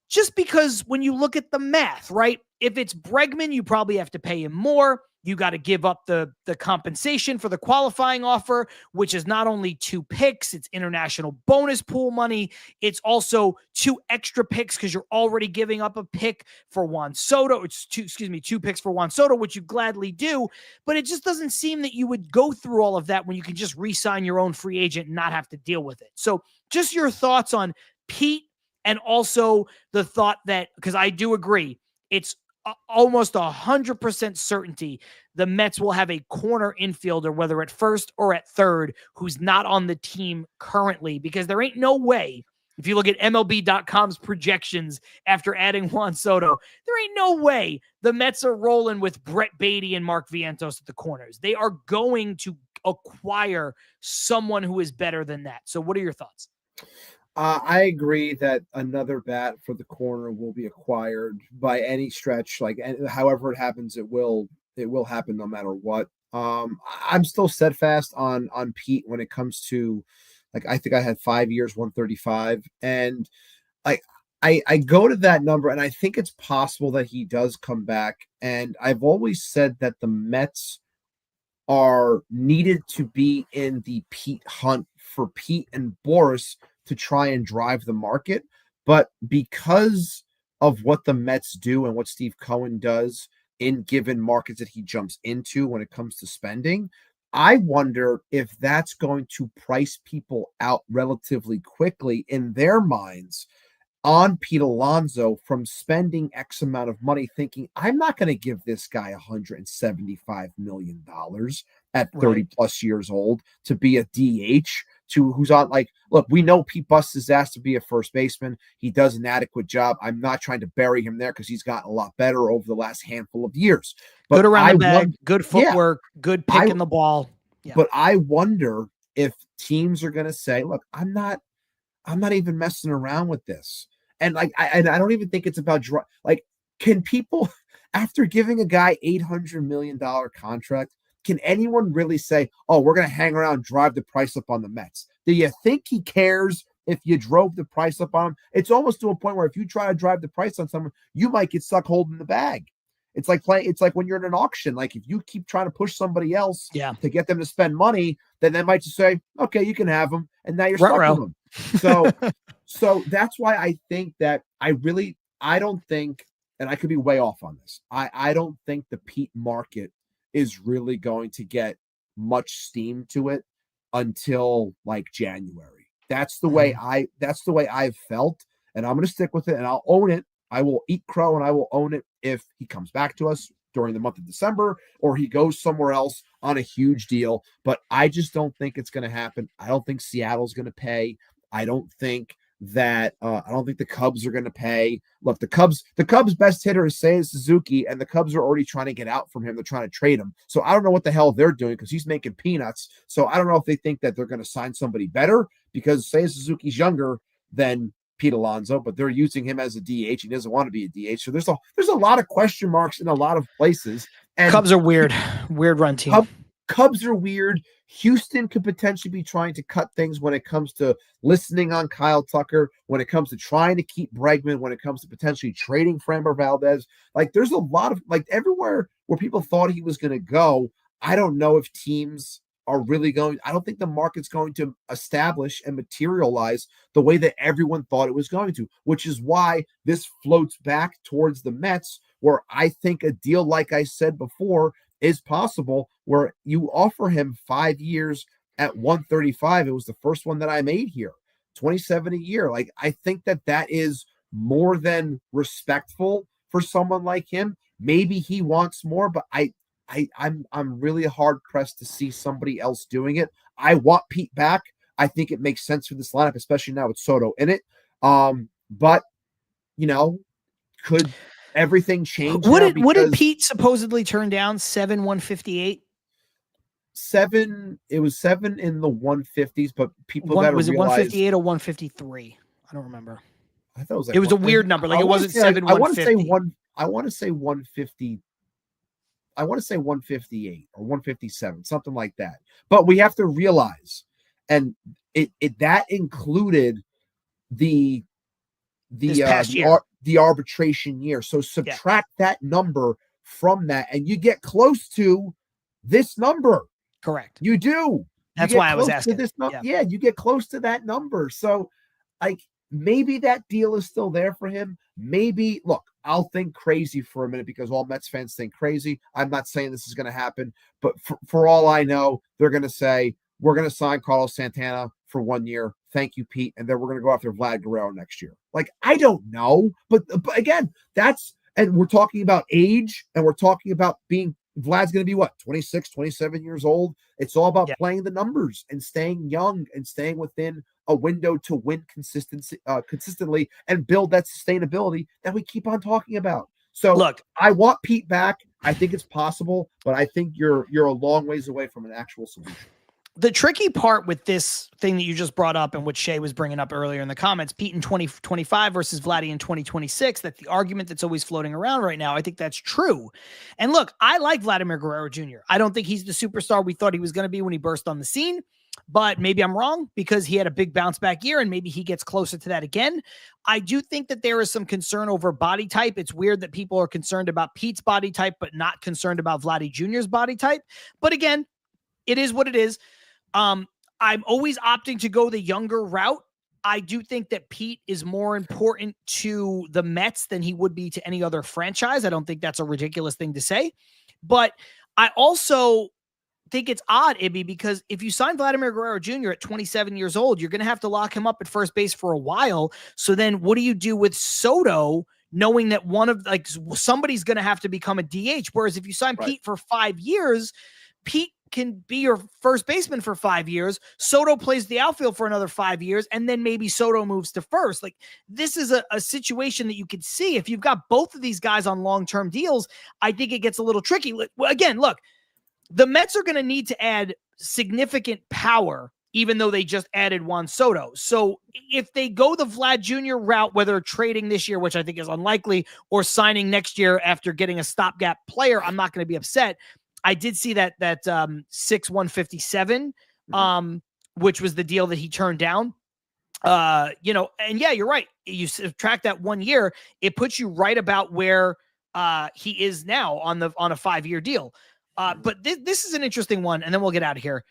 Speaker 3: just because when you look at the math, right? If it's Bregman, you probably have to pay him more. You got to give up the compensation for the qualifying offer, which is not only 2 picks, it's international bonus pool money. It's also 2 extra picks because you're already giving up a pick for Juan Soto. It's 2 picks for Juan Soto, which you gladly do. But it just doesn't seem that you would go through all of that when you can just re-sign your own free agent and not have to deal with it. So just your thoughts on Pete, and also the thought that, because I do agree, it's almost 100% certainty the Mets will have a corner infielder, whether at first or at third, who's not on the team currently, because there ain't no way, if you look at MLB.com's projections after adding Juan Soto, there ain't no way the Mets are rolling with Brett Beatty and Mark Vientos at the corners. They are going to acquire someone who is better than that. So what are your thoughts?
Speaker 4: I agree that another bat for the corner will be acquired by any stretch. Like, however it happens, it will happen no matter what. I'm still steadfast on Pete when it comes to, like, I think I had 5 years, 135, and like I go to that number, and I think it's possible that he does come back. And I've always said that the Mets are needed to be in the Pete hunt for Pete and Boris to try and drive the market. But because of what the Mets do and what Steve Cohen does in given markets that he jumps into when it comes to spending, I wonder if that's going to price people out relatively quickly in their minds on Pete Alonso from spending X amount of money, thinking, I'm not going to give this guy $175 million at 30 plus years old to be a DH, to who's on, like, look, we know Pete busts his ass to be a first baseman. He does an adequate job. I'm not trying to bury him there because he's gotten a lot better over the last handful of years. But
Speaker 3: good around the bag, good footwork, good picking the ball.
Speaker 4: Yeah. But I wonder if teams are going to say, look, I'm not even messing around with this. And like, I don't even think it's about can people, after giving a guy $800 million contract, can anyone really say, oh, we're going to hang around and drive the price up on the Mets? Do you think he cares if you drove the price up on him? It's almost to a point where if you try to drive the price on someone, you might get stuck holding the bag. It's like when you're in an auction. Like, if you keep trying to push somebody else to get them to spend money, then they might just say, okay, you can have them. And now you're stuck with them. So that's why I think that I don't think, and I could be way off on this, I don't think the Pete market is really going to get much steam to it until like January. That's the way I've felt, and I'm going to stick with it, and I'll own it. I will eat crow and I will own it if he comes back to us during the month of December or he goes somewhere else on a huge deal. But I just don't think it's going to happen. I don't think Seattle's going to pay. I don't think the Cubs are going to pay. Look, the Cubs' best hitter is Seiya Suzuki, and the Cubs are already trying to get out from him. They're trying to trade him. So I don't know what the hell they're doing because he's making peanuts. So I don't know if they think that they're going to sign somebody better because Seiya Suzuki's younger than Pete Alonso, but they're using him as a DH. He doesn't want to be a DH. So there's a lot of question marks in a lot of places. And
Speaker 3: Cubs are weird run team.
Speaker 4: Cubs are weird. Houston could potentially be trying to cut things when it comes to listening on Kyle Tucker, when it comes to trying to keep Bregman, when it comes to potentially trading Framber Valdez. Like there's a lot of like everywhere where people thought he was going to go. I don't know if teams are really going. I don't think the market's going to establish and materialize the way that everyone thought it was going to, which is why this floats back towards the Mets, where I think a deal, like I said before, is possible, where you offer him 5 years at 135. It was the first one that I made here, 27 a year. Like, I think that is more than respectful for someone like him. Maybe he wants more, but I'm really hard pressed to see somebody else doing it. I want Pete back. I think it makes sense for this lineup, especially now with Soto in it. But could everything change?
Speaker 3: What did Pete supposedly turn down? 158?
Speaker 4: It was 7 in the 150s, but people got to realize.
Speaker 3: Was it 158 or 153? I don't remember.
Speaker 4: I thought it was like
Speaker 3: it was a weird number. Like it wasn't 150.
Speaker 4: I want to say 150. I want to say 158 or 157, something like that. But we have to realize, and that included the arbitration year. So subtract that number from that, and you get close to this number.
Speaker 3: Correct.
Speaker 4: You do.
Speaker 3: That's why I was asking.
Speaker 4: Yeah, you get close to that number. So, like, maybe that deal is still there for him. Maybe, look, I'll think crazy for a minute because all Mets fans think crazy. I'm not saying this is going to happen, but for all I know, they're going to say, we're going to sign Carlos Santana for 1 year. Thank you, Pete. And then we're going to go after Vlad Guerrero next year. Like, I don't know. But again, and we're talking about age, and we're talking about Vlad's going to be 26, 27 years old. It's all about playing the numbers and staying young and staying within a window to win consistently and build that sustainability that we keep on talking about. So look, I want Pete back. I think it's possible, but I think you're a long ways away from an actual solution.
Speaker 3: The tricky part with this thing that you just brought up and what Shay was bringing up earlier in the comments, Pete in 2025 versus Vladdy in 2026, that's the argument that's always floating around right now. I think that's true. And look, I like Vladimir Guerrero Jr. I don't think he's the superstar we thought he was going to be when he burst on the scene, but maybe I'm wrong because he had a big bounce back year and maybe he gets closer to that again. I do think that there is some concern over body type. It's weird that people are concerned about Pete's body type, but not concerned about Vladdy Jr.'s body type. But again, it is what it is. I'm always opting to go the younger route. I do think that Pete is more important to the Mets than he would be to any other franchise. I don't think that's a ridiculous thing to say, but I also think it's odd, Ibby, because if you sign Vladimir Guerrero Jr. at 27 years old, you're going to have to lock him up at first base for a while. So then what do you do with Soto, knowing that somebody's going to have to become a DH? Whereas if you sign Pete for 5 years, Pete can be your first baseman for 5 years. Soto plays the outfield for another 5 years, and then maybe Soto moves to first. Like, this is a situation that you could see. If you've got both of these guys on long-term deals, I think it gets a little tricky. Again, look, the Mets are going to need to add significant power, even though they just added Juan Soto. So if they go the Vlad Jr. route, whether trading this year, which I think is unlikely, or signing next year after getting a stopgap player, I'm not going to be upset. I did see that 6/157, which was the deal that he turned down. And yeah, you're right. You subtract that 1 year, it puts you right about where he is now on a 5-year deal. But this is an interesting one, and then we'll get out of here.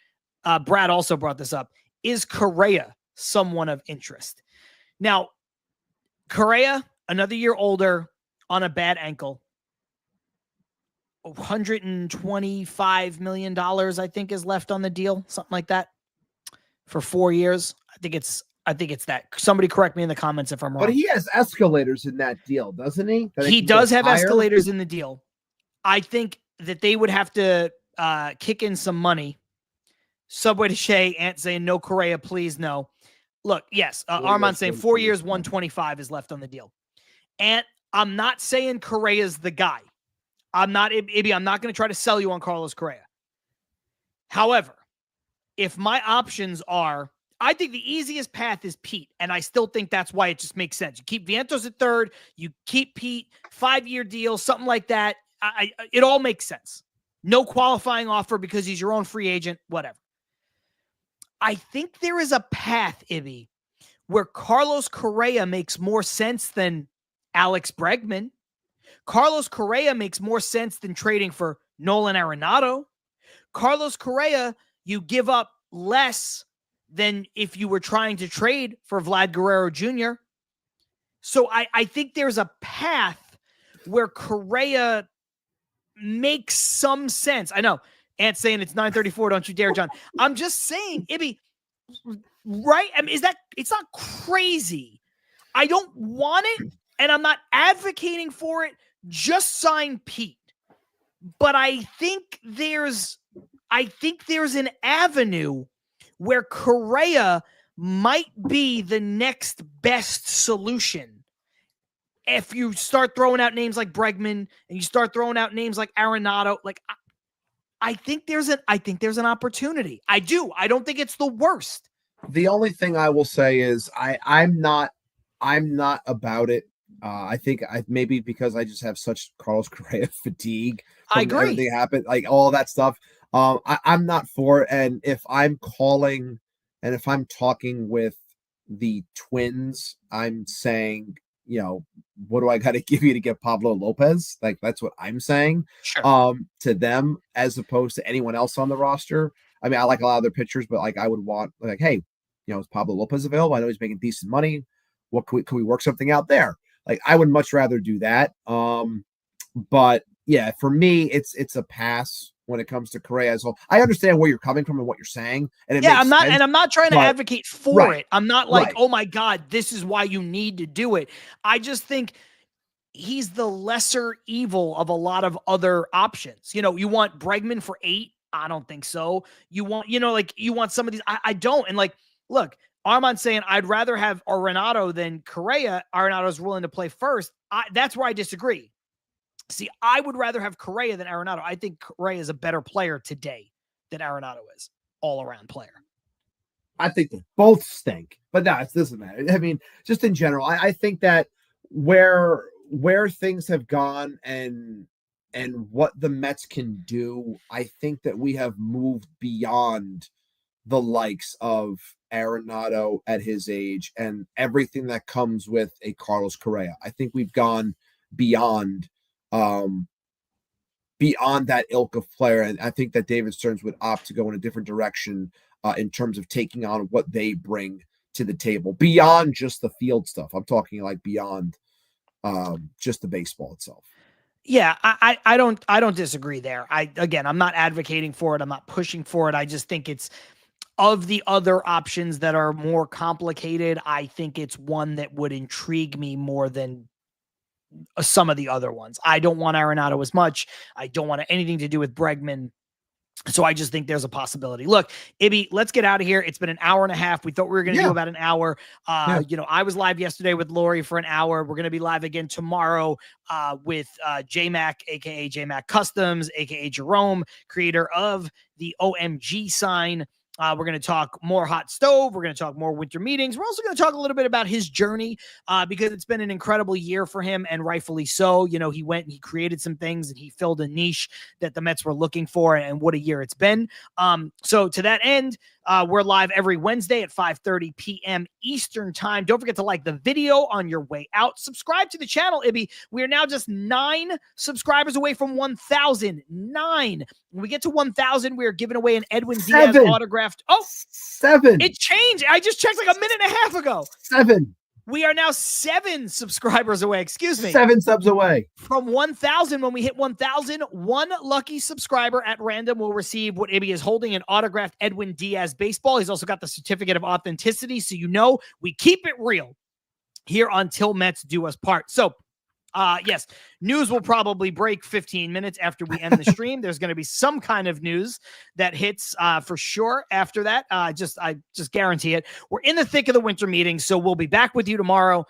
Speaker 3: Brad also brought this up. Is Correa someone of interest? Now, Correa, another year older on a bad ankle. $125 million, I think, is left on the deal, something like that, for 4 years. I think it's that. Somebody correct me in the comments if I'm wrong.
Speaker 4: But he has escalators in that deal, doesn't he?
Speaker 3: He does have escalators in the deal. I think that they would have to kick in some money. Subway to Shea, Ant saying no Correa, please no. Look, yes, Armand saying 4 years, 125 is left on the deal. And I'm not saying Correa's the guy. I'm not going to try to sell you on Carlos Correa. However, if my options are, I think the easiest path is Pete, and I still think that's why it just makes sense. You keep Vientos at third, you keep Pete, 5-year deal, something like that. It all makes sense. No qualifying offer because he's your own free agent, whatever. I think there is a path, Ibby, where Carlos Correa makes more sense than Alex Bregman. Carlos Correa makes more sense than trading for Nolan Arenado. Carlos Correa, you give up less than if you were trying to trade for Vlad Guerrero Jr. So I think there's a path where Correa makes some sense. I know Ant's saying it's 9:34. Don't you dare, John. I'm just saying, Ibby, right? I mean, it's not crazy. I don't want it, and I'm not advocating for it. Just sign Pete. But I think there's an avenue where Correa might be the next best solution. If you start throwing out names like Bregman and you start throwing out names like Arenado, like I think there's an opportunity. I do. I don't think it's the worst.
Speaker 4: The only thing I will say is I'm not about it. I think maybe because I just have such Carlos Correa fatigue.
Speaker 3: I agree.
Speaker 4: Everything happened, like all that stuff. I'm not for it. And if I'm calling and if I'm talking with the Twins, I'm saying, you know, what do I got to give you to get Pablo Lopez? Like, that's what I'm saying.
Speaker 3: Sure.
Speaker 4: To them, as opposed to anyone else on the roster. I mean, I like a lot of their pitchers, but like I would want, like, hey, you know, is Pablo Lopez available? I know he's making decent money. What can we work something out there? Like, I would much rather do that. But yeah, for me, it's a pass when it comes to Correa. So I understand where you're coming from and what you're saying. And
Speaker 3: I'm not trying to advocate for it. I'm not like,
Speaker 4: right.
Speaker 3: Oh my God, this is why you need to do it. I just think he's the lesser evil of a lot of other options. You know, you want Bregman for 8. I don't think so. You want some of these. I don't. And like, look, Armand saying I'd rather have Arenado than Correa. Arenado's willing to play first. That's where I disagree. See, I would rather have Correa than Arenado. I think Correa is a better player today than Arenado is, all-around player.
Speaker 4: I think they both stink, but no, it doesn't matter. I mean, just in general, I think that where things have gone and what the Mets can do, I think that we have moved beyond the likes of Arenado at his age and everything that comes with a Carlos Correa. I think we've gone beyond that ilk of player. And I think that David Stearns would opt to go in a different direction in terms of taking on what they bring to the table beyond just the field stuff. I'm talking like beyond just the baseball itself.
Speaker 3: Yeah, I don't disagree there. I'm not advocating for it. I'm not pushing for it. I just think it's of the other options that are more complicated. I think it's one that would intrigue me more than some of the other ones. I don't want Arenado as much. I don't want anything to do with Bregman. So I just think there's a possibility. Look, Ibby, let's get out of here. It's been an hour and a half. We thought we were going to do about an hour. You know, I was live yesterday with Lori for an hour. We're going to be live again tomorrow with J-Mac, aka J-Mac Customs, aka Jerome, creator of the OMG sign. We're going to talk more hot stove. We're going to talk more winter meetings. We're also going to talk a little bit about his journey because it's been an incredible year for him, and rightfully so. You know, he went and he created some things and he filled a niche that the Mets were looking for, and what a year it's been. So to that end, we're live every Wednesday at 5:30 p.m. Eastern time. Don't forget to like the video on your way out. Subscribe to the channel, Ibby. We are now just 9 subscribers away from 1,000. 9. When we get to 1,000, we are giving away an Edwin Diaz autographed. Oh,
Speaker 4: 7.
Speaker 3: It changed. I just checked like a minute and a half ago.
Speaker 4: 7.
Speaker 3: We are now 7 subscribers away. Excuse me.
Speaker 4: 7 subs away
Speaker 3: from 1,000. When we hit 1,000, one lucky subscriber at random will receive what Ibby is holding, an autographed Edwin Diaz baseball. He's also got the certificate of authenticity. So, we keep it real here on Til Mets Do Us Part. So, yes, news will probably break 15 minutes after we end the stream. There's going to be some kind of news that hits for sure after that. I just guarantee it. We're in the thick of the winter meeting, so we'll be back with you tomorrow.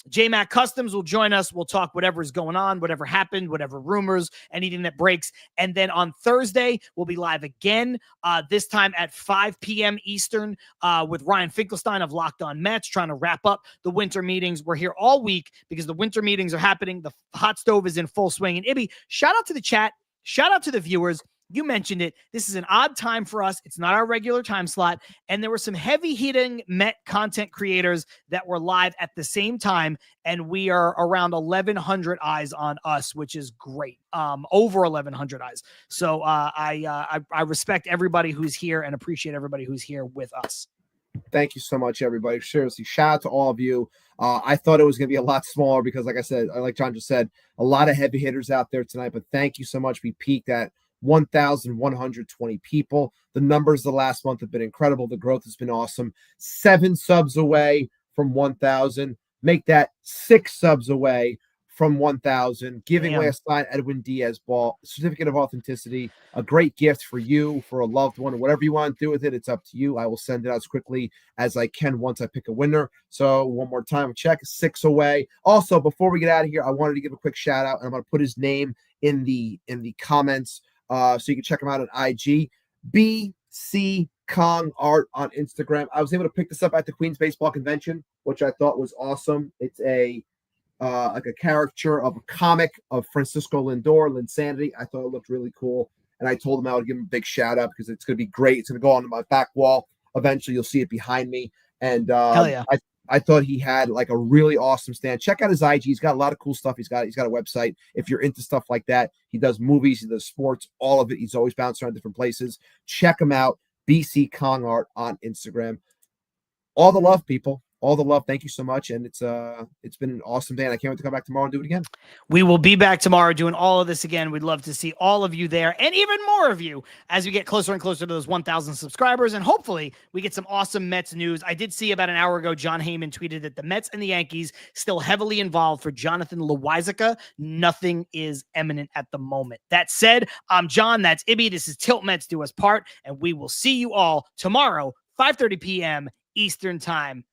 Speaker 3: JMac Customs will join us. We'll talk whatever's going on, whatever happened, whatever rumors, anything that breaks. And then on Thursday, we'll be live again, this time at 5 p.m. Eastern with Ryan Finkelstein of Locked On Mets, trying to wrap up the winter meetings. We're here all week because the winter meetings are happening. The hot stove is in full swing. And Ibby, shout out to the chat. Shout out to the viewers. You mentioned it. This is an odd time for us. It's not our regular time slot. And there were some heavy hitting Met content creators that were live at the same time. And we are around 1,100 eyes on us, which is great. Over 1,100 eyes. So I respect everybody who's here and appreciate everybody who's here with us.
Speaker 4: Thank you so much, everybody. Seriously, shout out to all of you. I thought it was going to be a lot smaller because, like I said, like John just said, a lot of heavy hitters out there tonight. But thank you so much. We peaked at 1,120 people. The numbers the last month have been incredible. The growth has been awesome. 7 subs away from 1,000. Make that 6 subs away from 1,000. Giving away a signed Edwin Diaz ball, certificate of authenticity, a great gift for you, for a loved one, whatever you want to do with it. It's up to you. I will send it out as quickly as I can once I pick a winner. So one more time, check 6 away. Also, before we get out of here, I wanted to give a quick shout out, and I'm going to put his name in the comments. So you can check him out on IG, BC Kong Art on Instagram. I was able to pick this up at the Queens Baseball Convention, which I thought was awesome. It's like a caricature of a comic of Francisco Lindor, Linsanity. I thought it looked really cool, and I told him I would give him a big shout out because it's going to be great. It's going to go on my back wall. Eventually, you'll see it behind me. And
Speaker 3: hell yeah.
Speaker 4: I thought he had like a really awesome stand. Check out his IG. He's got a lot of cool stuff. He's got a website. If you're into stuff like that, he does movies, he does sports, all of it. He's always bouncing around different places. Check him out. BC Kong Art on Instagram. All the love, people. All the love. Thank you so much. And it's been an awesome day. And I can't wait to come back tomorrow and do it again.
Speaker 3: We will be back tomorrow doing all of this again. We'd love to see all of you there and even more of you as we get closer and closer to those 1,000 subscribers. And hopefully we get some awesome Mets news. I did see about an hour ago, John Heyman tweeted that the Mets and the Yankees still heavily involved for Jonathan Loaisiga. Nothing is imminent at the moment. That said, I'm John. That's Ibby. This is Til Mets Do Us Part. And we will see you all tomorrow, 5:30 p.m. Eastern time.